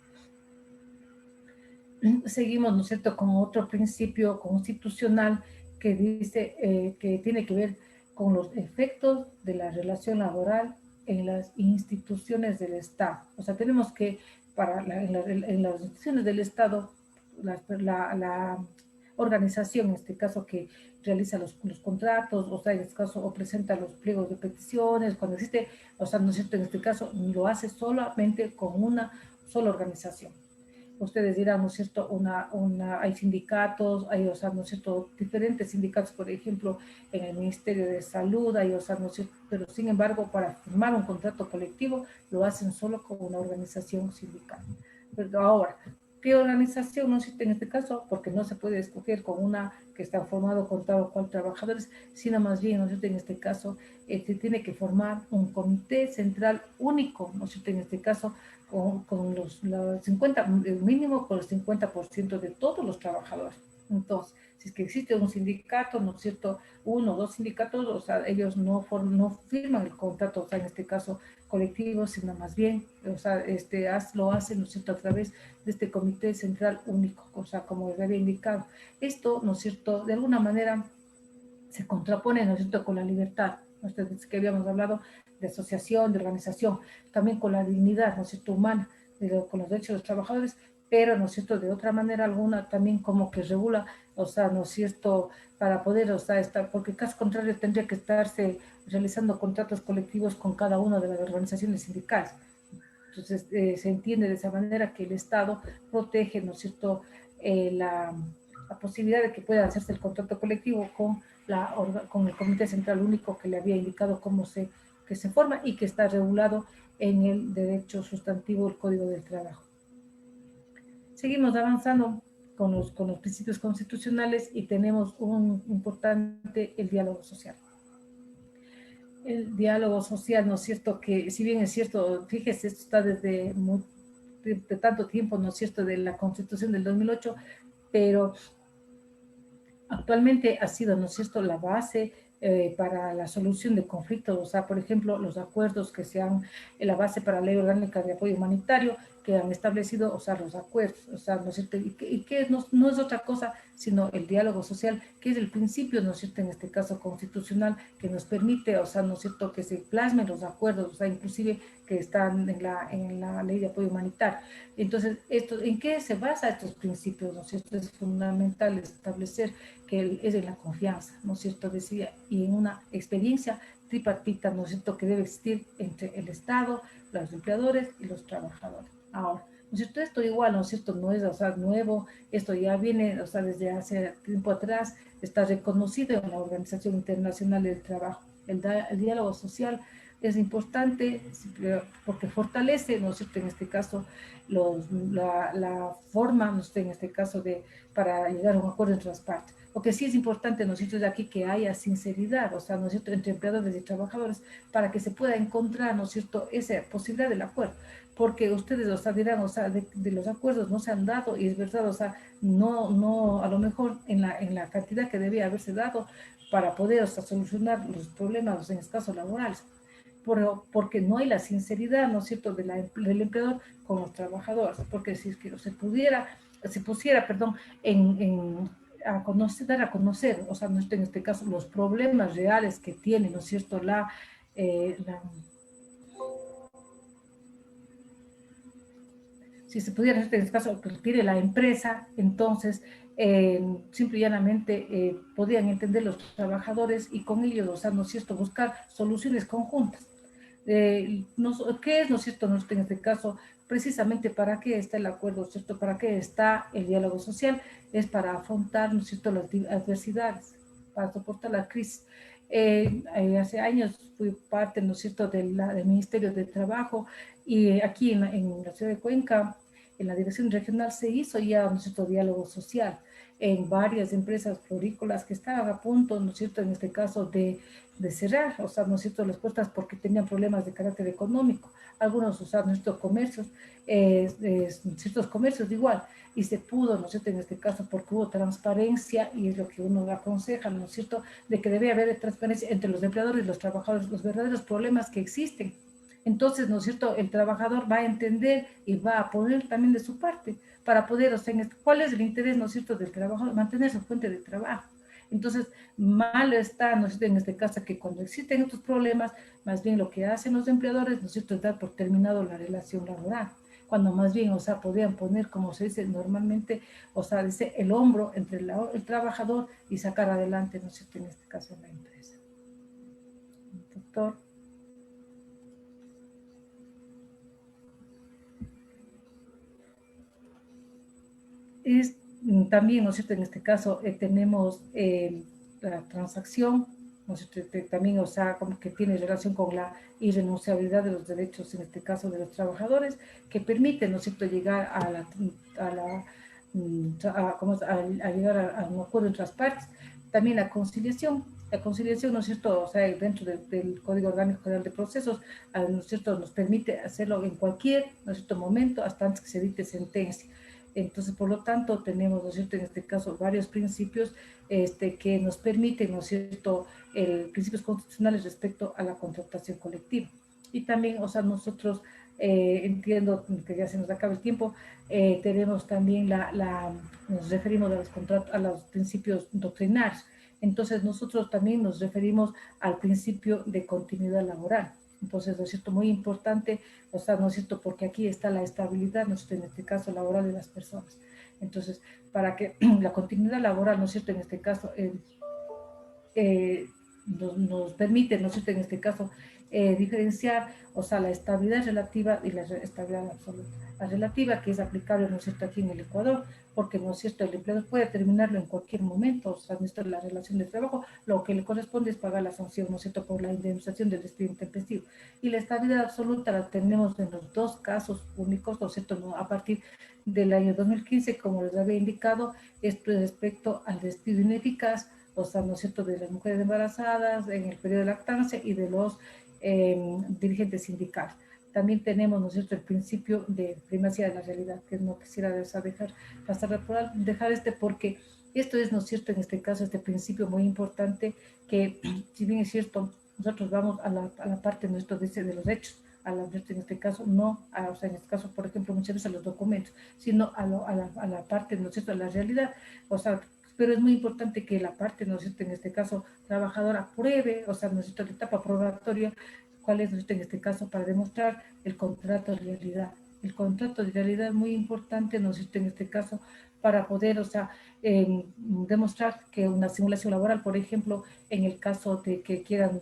Seguimos, ¿no es cierto?, con otro principio constitucional que dice que tiene que ver con los efectos de la relación laboral en las instituciones del Estado. O sea, tenemos que, en las instituciones del Estado, la organización, en este caso, que realiza los contratos, o sea, en este caso, o presenta los pliegos de peticiones, cuando existe, o sea, ¿no es cierto?, en este caso, lo hace solamente con una sola organización. Ustedes dirán, ¿no es cierto?, hay sindicatos, hay, o sea, ¿no es cierto?, diferentes sindicatos, por ejemplo, en el Ministerio de Salud, hay, o sea, ¿no es cierto?, pero sin embargo, para firmar un contrato colectivo, lo hacen solo con una organización sindical. Pero ahora, ¿Qué organización? No existe en este caso, porque no se puede escoger con una que está formado con tal o cual trabajadores, sino más bien, ¿no es cierto? En este caso, se tiene que formar un comité central único, ¿no es cierto? En este caso, con los 50, mínimo con el 50% de todos los trabajadores. Entonces, si es que existe un sindicato, ¿no es cierto? Uno o dos sindicatos, o sea, ellos no firman el contrato, o sea, en este caso colectivo, sino más bien, o sea, lo hacen, ¿no es cierto?, a través de este comité central único, o sea, como les había indicado. Esto, ¿no es cierto?, de alguna manera se contrapone, ¿no es cierto?, con la libertad, ¿no es cierto?, que habíamos hablado de asociación, de organización, también con la dignidad, ¿no es cierto?, humana, con los derechos de los trabajadores, pero, ¿no es cierto?, de otra manera alguna también como que regula, o sea, ¿no es cierto?, para poder, o sea, estar, porque caso contrario tendría que estarse realizando contratos colectivos con cada una de las organizaciones sindicales. Entonces, se entiende de esa manera que el Estado protege, ¿no es cierto?, la posibilidad de que pueda hacerse el contrato colectivo con el Comité Central Único que le había indicado que se forma y que está regulado en el derecho sustantivo del Código del Trabajo. Seguimos avanzando con los principios constitucionales y tenemos un importante, el diálogo social. El diálogo social, ¿no es cierto? Que si bien es cierto, fíjese, esto está de tanto tiempo, ¿no es cierto?, de la Constitución del 2008, pero actualmente ha sido, ¿no es cierto?, la base para la solución de conflictos, o sea, por ejemplo, los acuerdos que sean la base para la Ley Orgánica de Apoyo Humanitario, que han establecido, o sea, los acuerdos, o sea, ¿no es cierto?, y que no es otra cosa, sino el diálogo social, que es el principio, ¿no es cierto?, en este caso constitucional, que nos permite, o sea, ¿no es cierto?, que se plasmen los acuerdos, o sea, inclusive que están en la Ley de Apoyo Humanitario. Entonces, ¿en qué se basa estos principios? ¿No es cierto? Es fundamental establecer que es en la confianza, ¿no es cierto? Decía, y en una experiencia tripartita, ¿no es cierto?, que debe existir entre el Estado, los empleadores y los trabajadores. Ahora, ¿no es cierto? Esto igual, ¿no es cierto?, no es, o sea, nuevo, esto ya viene, o sea, desde hace tiempo atrás, está reconocido en la Organización Internacional del Trabajo. El diálogo social es importante porque fortalece, ¿no es cierto?, en este caso, la forma, ¿no es cierto?, en este caso, para llegar a un acuerdo entre las partes. Lo que sí es importante, ¿no es cierto?, de aquí que haya sinceridad, o sea, ¿no es cierto?, entre empleadores y trabajadores, para que se pueda encontrar, ¿no es cierto?, esa posibilidad del acuerdo. Porque ustedes, o sea, dirán, o sea, de los acuerdos no se han dado, y es verdad, o sea, a lo mejor en la cantidad que debía haberse dado para poder, o sea, solucionar los problemas, en este caso laborales. Porque no hay la sinceridad, ¿no es cierto?, del empleador con los trabajadores, porque si es que se pusiera, perdón, dar a conocer, o sea, no en este caso, los problemas reales que tiene, ¿no es cierto?, si se pudiera, en este caso, que tiene la empresa, entonces, simple y llanamente, podrían entender los trabajadores y con ellos, o sea, ¿no es cierto?, buscar soluciones conjuntas. ¿Qué es, no es cierto, en este caso, precisamente para qué está el acuerdo, ¿cierto? ¿Para qué está el diálogo social? Es para afrontar, ¿no es cierto?, las adversidades, para soportar la crisis. Hace años fui parte, ¿no es cierto?, del Ministerio de Trabajo, y aquí en la ciudad de Cuenca, en la dirección regional, se hizo ya, ¿no es cierto?, diálogo social en varias empresas florícolas que estaban a punto, ¿no es cierto?, en este caso de cerrar, o sea, ¿no es cierto?, las puertas porque tenían problemas de carácter económico. Algunos, o sea, nuestros comercios, ciertos comercios igual, y se pudo, ¿no es cierto?, en este caso porque hubo transparencia, y es lo que uno aconseja, ¿no es cierto?, de que debe haber transparencia entre los empleadores y los trabajadores, los verdaderos problemas que existen. Entonces, ¿no es cierto?, el trabajador va a entender y va a poner también de su parte para poder, o sea, ¿cuál es el interés, ¿no es cierto?, del trabajador? Mantener su fuente de trabajo. Entonces, mal está, ¿no es cierto?, en este caso, que cuando existen estos problemas, más bien lo que hacen los empleadores, ¿no es cierto?, es dar por terminado la relación laboral, cuando más bien, o sea, podrían poner, como se dice normalmente, o sea, dice el hombro entre el trabajador y sacar adelante, ¿no es cierto?, en este caso, la empresa. Doctor. También, ¿no es cierto?, en este caso tenemos la transacción, ¿no es cierto? También, o sea, como que tiene relación con la irrenunciabilidad de los derechos, en este caso de los trabajadores, que permite, ¿no es cierto?, llegar a llegar a un acuerdo entre las partes. También la conciliación, ¿no es cierto?, o sea, dentro del Código Orgánico General de Procesos, ¿no es cierto?, nos permite hacerlo en cualquier, ¿no es cierto?, momento, hasta antes que se dicte sentencia. Entonces, por lo tanto, tenemos, ¿no es cierto?, en este caso, varios principios que nos permiten, ¿no es cierto?, principios constitucionales respecto a la contratación colectiva. Y también, o sea, nosotros entiendo que ya se nos acaba el tiempo, tenemos también nos referimos a a los principios doctrinarios. Entonces, nosotros también nos referimos al principio de continuidad laboral. Entonces, ¿no es cierto?, muy importante, o sea, ¿no es cierto?, porque aquí está la estabilidad, ¿no es cierto?, en este caso laboral de las personas. Entonces, para que la continuidad laboral, ¿no es cierto?, en este caso, nos permite, ¿no es cierto?, en este caso, diferenciar, o sea, la estabilidad relativa y la estabilidad absoluta. La relativa, que es aplicable, ¿no es cierto?, aquí en el Ecuador, porque, ¿no es cierto?, el empleador puede terminarlo en cualquier momento, o sea, esto es la relación de trabajo, lo que le corresponde es pagar la sanción, ¿no es cierto?, por la indemnización del despido intempestivo. Y la estabilidad absoluta la tenemos en los dos casos únicos, ¿no es cierto?, ¿no?, a partir del año 2015, como les había indicado, esto es respecto al despido ineficaz, o sea, ¿no es cierto?, de las mujeres embarazadas en el periodo de lactancia y de los dirigentes sindicales. También tenemos, ¿no es cierto?, el principio de primacía de la realidad, que no quisiera dejar pasar por dejar porque esto es, ¿no es cierto?, en este caso, este principio muy importante que, si bien es cierto, nosotros vamos a la parte nuestro de los hechos, en este caso, no, o sea, en este caso, por ejemplo, muchas veces a los documentos, sino a la parte, ¿no es cierto?, a la realidad, o sea, pero es muy importante que la parte, ¿no es cierto?, en este caso, trabajadora pruebe, o sea, ¿no es cierto?, la etapa probatoria, cuál es, ¿no es cierto?, en este caso, para demostrar el contrato de realidad. El contrato de realidad es muy importante, ¿no es cierto?, en este caso, para poder, o sea, demostrar que una simulación laboral, por ejemplo, en el caso de que quieran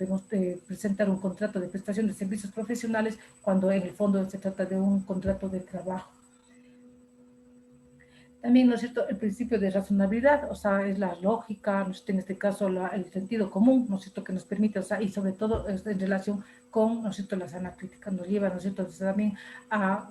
presentar un contrato de prestación de servicios profesionales, cuando en el fondo se trata de un contrato de trabajo. También, ¿no es cierto?, el principio de razonabilidad, o sea, es la lógica, ¿no es cierto?, en este caso el sentido común, ¿no es cierto?, que nos permite, o sea, y sobre todo en relación con, ¿no es cierto?, la sana crítica, nos lleva, ¿no es cierto?, también a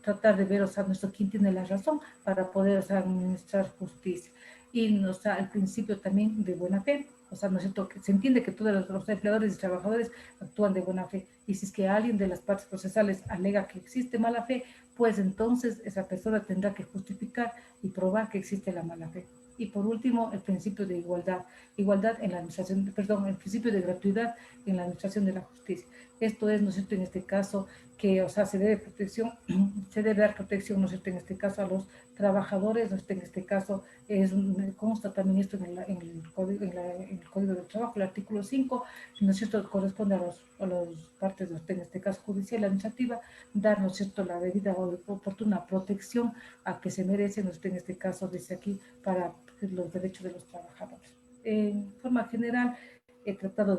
tratar de ver, o sea, quién tiene la razón para poder, o sea, administrar justicia. Y, o sea, el principio también de buena fe, o sea, ¿no es cierto?, que se entiende que todos los empleadores y trabajadores actúan de buena fe, y si es que alguien de las partes procesales alega que existe mala fe, pues entonces esa persona tendrá que justificar y probar que existe la mala fe. Y por último, el principio de igualdad en la administración, perdón, el principio de gratuidad en la administración de la justicia. Esto es, ¿no es cierto?, en este caso, que, o sea, se debe dar protección, ¿no es cierto?, en este caso a los trabajadores, ¿no es cierto?, en este caso consta también esto en el Código del Trabajo, el artículo 5, ¿no es cierto?, corresponde a las partes, ¿no es cierto?, en este caso judicial, administrativa, dar, ¿no es cierto?, la debida o oportuna protección a que se merece, ¿no es cierto?, en este caso, desde aquí, para los derechos de los trabajadores. En forma general, he tratado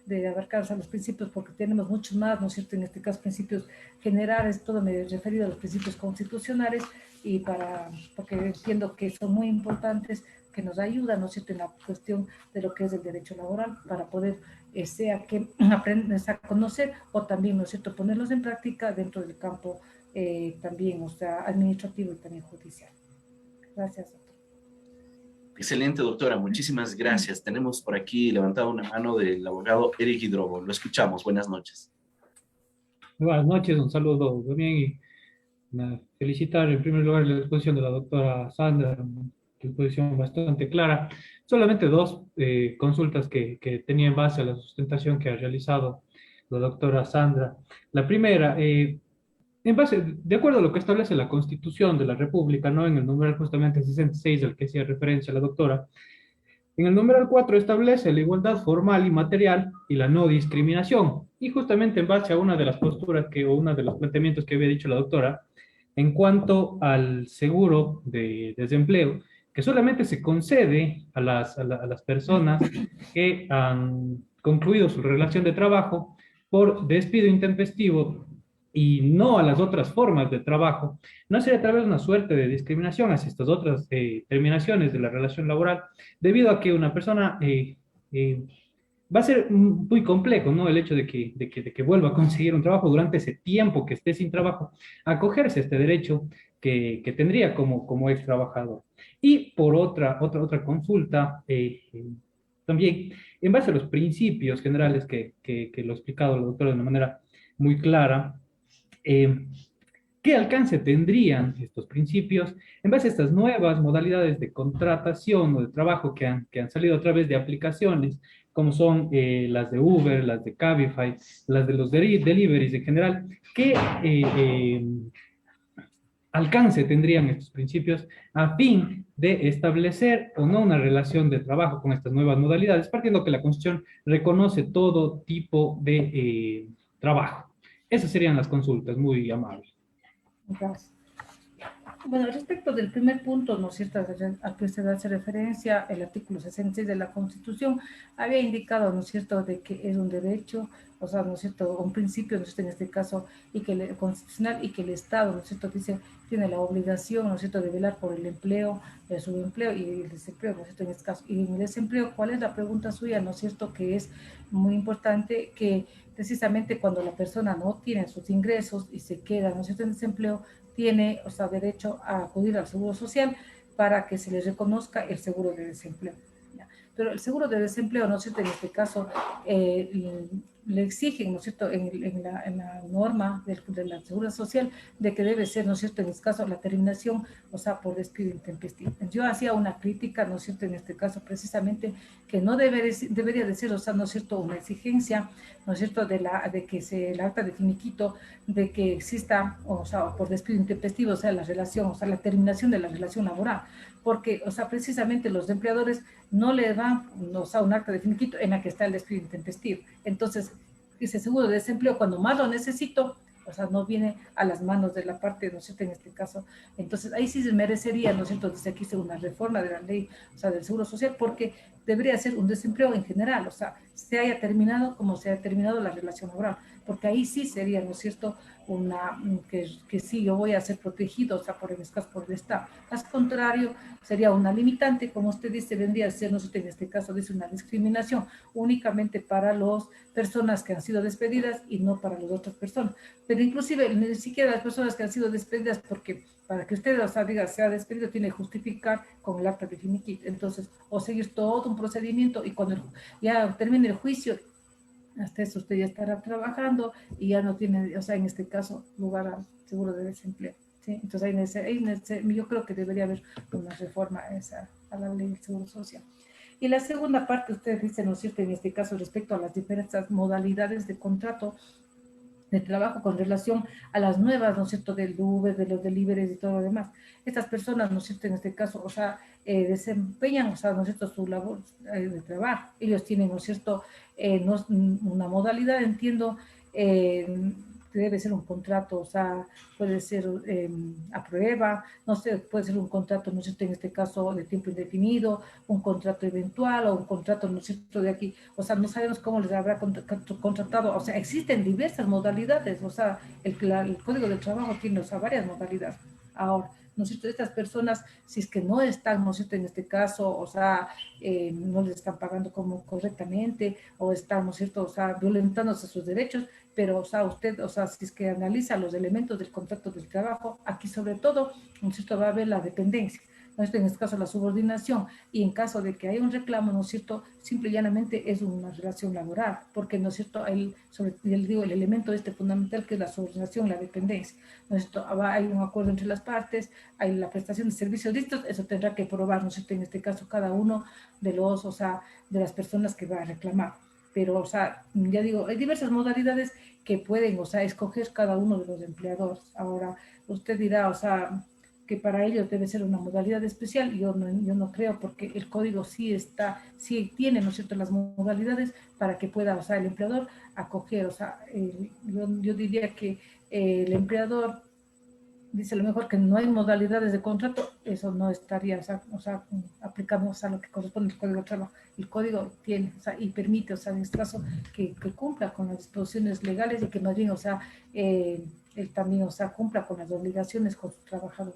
de abarcar, o sea, los principios, porque tenemos muchos más, ¿no es cierto?, en este caso, principios generales, todo me he referido a los principios constitucionales, y porque entiendo que son muy importantes, que nos ayudan, ¿no es cierto?, en la cuestión de lo que es el derecho laboral, para poder, sea que aprendas a conocer, o también, ¿no es cierto?, ponerlos en práctica dentro del campo también, o sea, administrativo y también judicial. Gracias, doctor. Excelente, doctora. Muchísimas gracias. Tenemos por aquí levantado una mano del abogado Eric Hidrobo. Lo escuchamos. Buenas noches. Buenas noches, un saludo también y felicitar en primer lugar la exposición de la doctora Sandra, una exposición bastante clara. Solamente dos consultas que tenía en base a la sustentación que ha realizado la doctora Sandra. La primera, de acuerdo a lo que establece la Constitución de la República, ¿no? En el numeral justamente 66 al que hacía referencia la doctora, en el numeral 4 establece la igualdad formal y material y la no discriminación. Y justamente en base a una de las posturas o uno de los planteamientos que había dicho la doctora, en cuanto al seguro de desempleo, que solamente se concede a las personas que han concluido su relación de trabajo por despido intempestivo y no a las otras formas de trabajo, no sería tal vez una suerte de discriminación hacia estas otras terminaciones de la relación laboral, debido a que una persona va a ser muy complejo, ¿no? El hecho de que vuelva a conseguir un trabajo durante ese tiempo que esté sin trabajo, acogerse a este derecho que tendría como ex trabajador. Y por otra consulta, también en base a los principios generales que lo ha explicado la doctora de una manera muy clara, eh, ¿qué alcance tendrían estos principios en base a estas nuevas modalidades de contratación o de trabajo que han salido a través de aplicaciones, como son las de Uber, las de Cabify, las de los deliveries en general? ¿Qué alcance tendrían estos principios a fin de establecer o no una relación de trabajo con estas nuevas modalidades, partiendo que la Constitución reconoce todo tipo de trabajo? Esas serían las consultas, muy amables. Gracias. Bueno, respecto del primer punto, ¿no es cierto?, al que usted hace referencia, el artículo 66 de la Constitución había indicado, ¿no es cierto?, de que es un derecho, o sea, ¿no es cierto?, un principio, ¿no es cierto?, en este caso, y que el constitucional, y que el Estado, ¿no es cierto?, dice, tiene la obligación, ¿no es cierto?, de velar por el empleo, el subempleo y el desempleo, ¿no es cierto?, en este caso. Y en el desempleo, ¿cuál es la pregunta suya?, ¿no es cierto?, que es muy importante, que precisamente cuando la persona no tiene sus ingresos y se queda, ¿no es cierto?, en desempleo, tiene, o sea, derecho a acudir al Seguro Social para que se le reconozca el seguro de desempleo. ¿Ya? Pero el seguro de desempleo, ¿no es cierto?, en este caso, le exigen, ¿no es cierto?, en la norma de la Seguridad Social, de que debe ser, ¿no es cierto?, en este caso, la terminación, o sea, por despido intempestivo. Yo hacía una crítica, ¿no es cierto?, en este caso, precisamente, que no debería de ser, o sea, ¿no es cierto?, una exigencia, ¿no es cierto?, de que el acta de finiquito, de que exista, o sea, por despido intempestivo, o sea, la relación, o sea, la terminación de la relación laboral, porque, o sea, precisamente los empleadores no le dan, o sea, un acta de finiquito en la que está el despido intempestivo. Entonces, ese seguro de desempleo, cuando más lo necesito, o sea, no viene a las manos de la parte, ¿no es cierto?, en este caso. Entonces, ahí sí se merecería, ¿no es cierto?, entonces aquí se una reforma de la ley, o sea, del Seguro Social, porque debería ser un desempleo en general, o sea, se haya terminado como se haya terminado la relación laboral, porque ahí sí sería, ¿no es cierto?, que sí, yo voy a ser protegido, o sea, por el caso, por el Estado. Al contrario, sería una limitante, como usted dice, vendría a ser, no sé, en este caso dice una discriminación únicamente para las personas que han sido despedidas y no para las otras personas. Pero inclusive ni siquiera las personas que han sido despedidas, porque para que usted, o sea, diga, sea despedido, tiene que justificar con el acta de finiquito. Entonces, o seguir todo un procedimiento y cuando ya termine el juicio, hasta eso usted ya estará trabajando y ya no tiene, o sea, en este caso, lugar al seguro de desempleo. ¿Sí? Entonces, yo creo que debería haber una reforma a la ley del seguro social. Y la segunda parte, usted dice, ¿no es cierto?, en este caso, respecto a las diferentes modalidades de contrato de trabajo con relación a las nuevas, ¿no es cierto?, del Uber, de los deliveries y todo lo demás. Estas personas, ¿no es cierto?, en este caso, o sea, desempeñan, o sea, ¿no es cierto?, su labor de trabajo. Ellos tienen, ¿no es cierto?, una modalidad, entiendo, que debe ser un contrato, o sea, puede ser a prueba, no sé, puede ser un contrato, ¿no es cierto?, en este caso de tiempo indefinido, un contrato eventual o un contrato, ¿no es cierto?, de aquí, o sea, no sabemos cómo les habrá contratado, o sea, existen diversas modalidades, o sea, el Código del Trabajo tiene, o sea, varias modalidades. Ahora, ¿no es cierto?, estas personas, si es que no están, ¿no es cierto?, en este caso, o sea, no les están pagando como correctamente, o están, ¿no es cierto?, o sea, violentándose sus derechos, pero, o sea, usted, o sea, si es que analiza los elementos del contrato del trabajo, aquí sobre todo, ¿no es cierto?, va a haber la dependencia, ¿no es cierto?, en este caso la subordinación, y en caso de que haya un reclamo, ¿no es cierto?, simple y llanamente es una relación laboral, porque, ¿no es cierto?, digo, el elemento fundamental que es la subordinación, la dependencia, ¿no es cierto?, hay un acuerdo entre las partes, hay la prestación de servicios distintos, eso tendrá que probar, ¿no es cierto?, en este caso cada uno de los, o sea, de las personas que va a reclamar. Pero, o sea, ya digo, hay diversas modalidades que pueden, o sea, escoger cada uno de los empleadores. Ahora, usted dirá, o sea, que para ellos debe ser una modalidad especial, yo no creo, porque el código sí tiene, ¿no es cierto?, las modalidades para que pueda, o sea, el empleador acoger, o sea, yo diría que el empleador dice a lo mejor que no hay modalidades de contrato, eso no estaría, o sea aplicamos a lo que corresponde al Código de Trabajo. El Código tiene, o sea, y permite, o sea, en este caso, que cumpla con las disposiciones legales y que más bien, o sea, él también, o sea, cumpla con las obligaciones con su trabajador.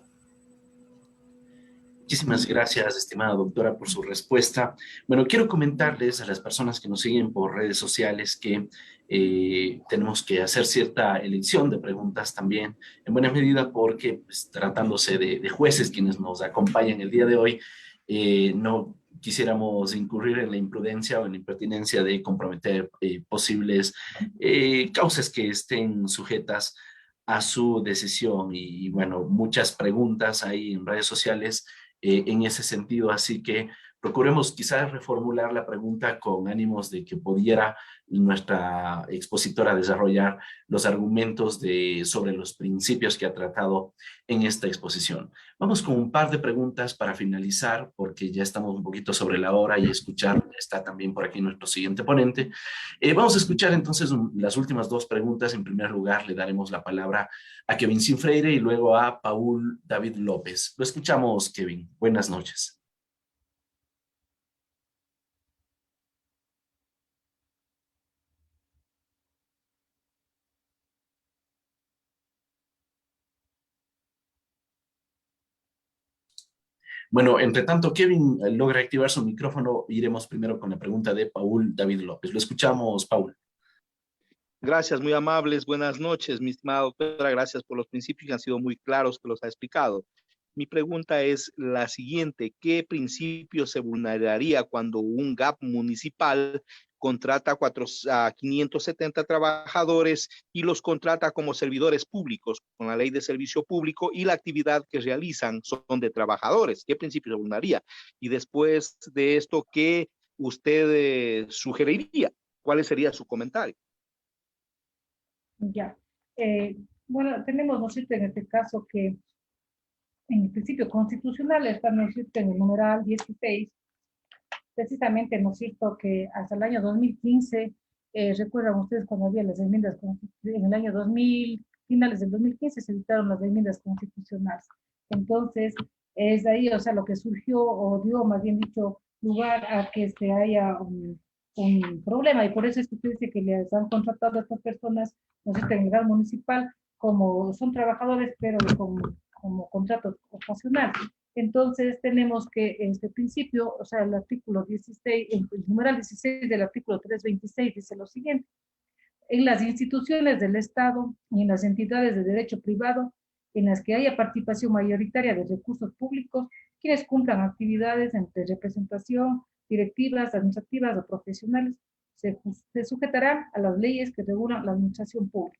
Muchísimas gracias, estimada doctora, por su respuesta. Bueno, quiero comentarles a las personas que nos siguen por redes sociales que tenemos que hacer cierta elección de preguntas también, en buena medida porque pues, tratándose de jueces quienes nos acompañan el día de hoy, no quisiéramos incurrir en la imprudencia o en la impertinencia de comprometer posibles causas que estén sujetas a su decisión y bueno, muchas preguntas ahí en redes sociales en ese sentido, así que procuremos quizás reformular la pregunta con ánimos de que pudiera nuestra expositora desarrollar los argumentos sobre los principios que ha tratado en esta exposición. Vamos con un par de preguntas para finalizar, porque ya estamos un poquito sobre la hora y escuchar, está también por aquí nuestro siguiente ponente. Vamos a escuchar entonces las últimas dos preguntas. En primer lugar, le daremos la palabra a Kevin Sinfreire y luego a Paul David López. Lo escuchamos, Kevin. Buenas noches. Bueno, entre tanto, Kevin logra activar su micrófono. Iremos primero con la pregunta de Paul David López. Lo escuchamos, Paul. Gracias, muy amables. Buenas noches, mi estimada doctora. Gracias por los principios que han sido muy claros que los ha explicado. Mi pregunta es la siguiente. ¿Qué principio se vulneraría cuando un GAP municipal contrata a 570 trabajadores y los contrata como servidores públicos con la ley de servicio público y la actividad que realizan son de trabajadores? ¿Qué principio se vulneraría? Y después de esto, ¿qué usted sugeriría? ¿Cuál sería su comentario? Ya. Bueno, tenemos, ¿no es cierto?, en este caso que en el principio constitucional está, ¿no es cierto?, en el numeral 16, precisamente, ¿no es cierto?, que hasta el año 2015, recuerdan ustedes cuando había las enmiendas, en el año 2000, finales del 2015 se dictaron las enmiendas constitucionales. Entonces, es ahí, o sea, lo que surgió, o dio, más bien dicho, lugar a que haya un problema, y por eso es que usted dice que les han contratado a estas personas, no sé, en el nivel municipal, como son trabajadores, pero como contratos ocasionales. Entonces tenemos que este principio, o sea, el artículo 16, el numeral 16 del artículo 326 dice lo siguiente: en las instituciones del Estado y en las entidades de derecho privado en las que haya participación mayoritaria de recursos públicos, quienes cumplan actividades entre representación, directivas, administrativas o profesionales, se sujetarán a las leyes que regulan la administración pública.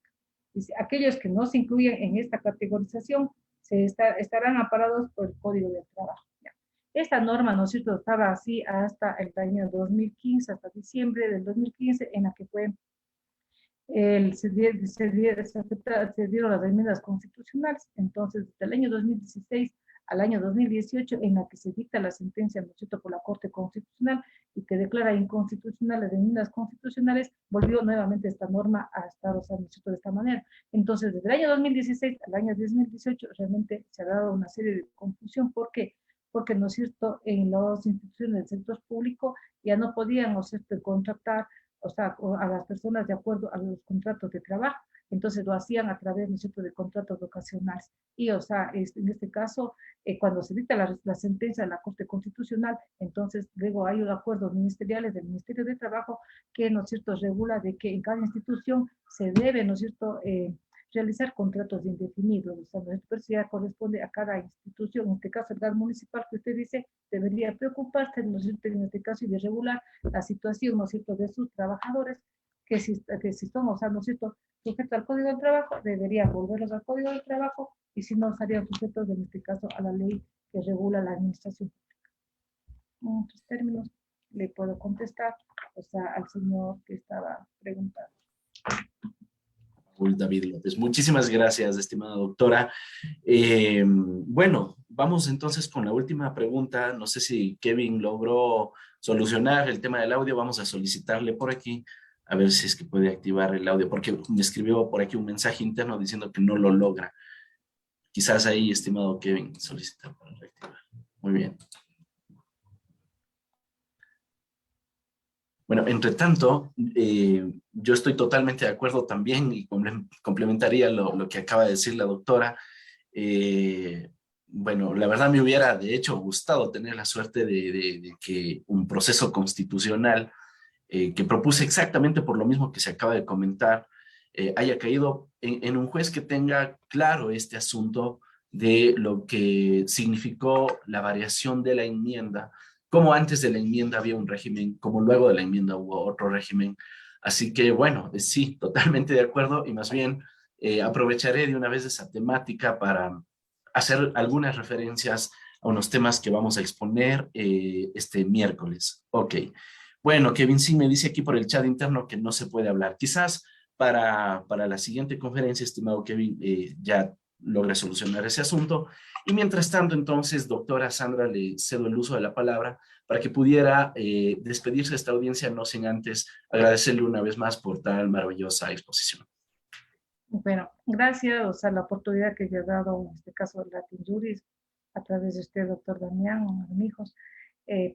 Dice, aquellos que no se incluyen en esta categorización estarán amparados por el Código del Trabajo. Esta norma, ¿no es cierto?, estaba así hasta el año 2015, hasta diciembre del 2015, en la que fue se dieron las enmiendas constitucionales. Entonces, desde el año 2016 al año 2018, en la que se dicta la sentencia, ¿no es cierto?, por la Corte Constitucional y que declara inconstitucional las enmiendas constitucionales, volvió nuevamente esta norma a estar, o sea, ¿no es cierto?, de esta manera. Entonces, desde el año 2016 al año 2018, realmente se ha dado una serie de confusión. ¿Por qué? Porque, ¿no es cierto?, en las instituciones del sector público ya no podían, ¿no es cierto?, contratar, o sea, a las personas de acuerdo a los contratos de trabajo. Entonces lo hacían a través, ¿no es cierto?, de contratos ocasionales. Y, o sea, en este caso, cuando se dicta la sentencia de la Corte Constitucional, entonces luego hay acuerdos ministeriales del Ministerio de Trabajo que, ¿no es cierto?, regula de que en cada institución se debe, ¿no es cierto?, realizar contratos indefinidos. O sea, pero eso ya corresponde a cada institución. En este caso, el GAD municipal que usted dice debería preocuparse, ¿no es cierto?, en este caso, y de regular la situación, ¿no es cierto?, de sus trabajadores, que si son, o sea, ¿no es cierto?, sujetos al Código del Trabajo, deberían volverlos al Código del Trabajo, y si no, estarían sujetos, en este caso, a la ley que regula la administración pública. En otros términos, le puedo contestar, o sea, al señor que estaba preguntando. David López. Muchísimas gracias, estimada doctora. Bueno, vamos entonces con la última pregunta. No sé si Kevin logró solucionar el tema del audio. Vamos a solicitarle por aquí a ver si es que puede activar el audio, porque me escribió por aquí un mensaje interno diciendo que no lo logra. Quizás ahí, estimado Kevin, solicita para reactivar. Muy bien. Bueno, entre tanto, yo estoy totalmente de acuerdo también y complementaría lo que acaba de decir la doctora. bueno, la verdad me hubiera de hecho gustado tener la suerte de que un proceso constitucional que propuse exactamente por lo mismo que se acaba de comentar, haya caído en un juez que tenga claro este asunto de lo que significó la variación de la enmienda, como antes de la enmienda había un régimen, como luego de la enmienda hubo otro régimen. Así que bueno, sí, totalmente de acuerdo y más bien aprovecharé de una vez esa temática para hacer algunas referencias a unos temas que vamos a exponer este miércoles. Ok. Bueno, Kevin sí me dice aquí por el chat interno que no se puede hablar. Quizás para la siguiente conferencia, estimado Kevin, ya logre solucionar ese asunto. Y mientras tanto, entonces, doctora Sandra, le cedo el uso de la palabra para que pudiera despedirse de esta audiencia, no sin antes agradecerle una vez más por tan maravillosa exposición. Bueno, gracias, o sea, la oportunidad que me ha dado, en este caso, Latin Juris, a través de usted, doctor Damián, amigos,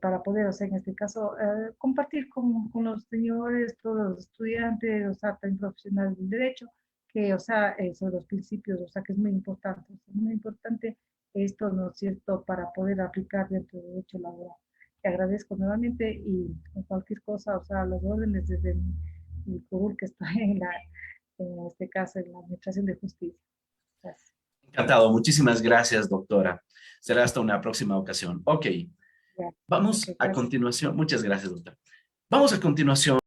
para poder, o sea, en este caso, compartir con los señores, todos los estudiantes, o sea, también profesionales del derecho, que, o sea, sobre los principios, o sea, que es muy importante esto, ¿no es cierto?, para poder aplicar dentro del derecho laboral. Te agradezco nuevamente y con cualquier cosa, o sea, las órdenes desde mi curul que está en este caso, en la Administración de Justicia. Gracias. Encantado. Muchísimas gracias, doctora. Será hasta una próxima ocasión. Ok. Ya. Vamos Ok, a gracias. continuación. Muchas gracias, doctora. Vamos a continuación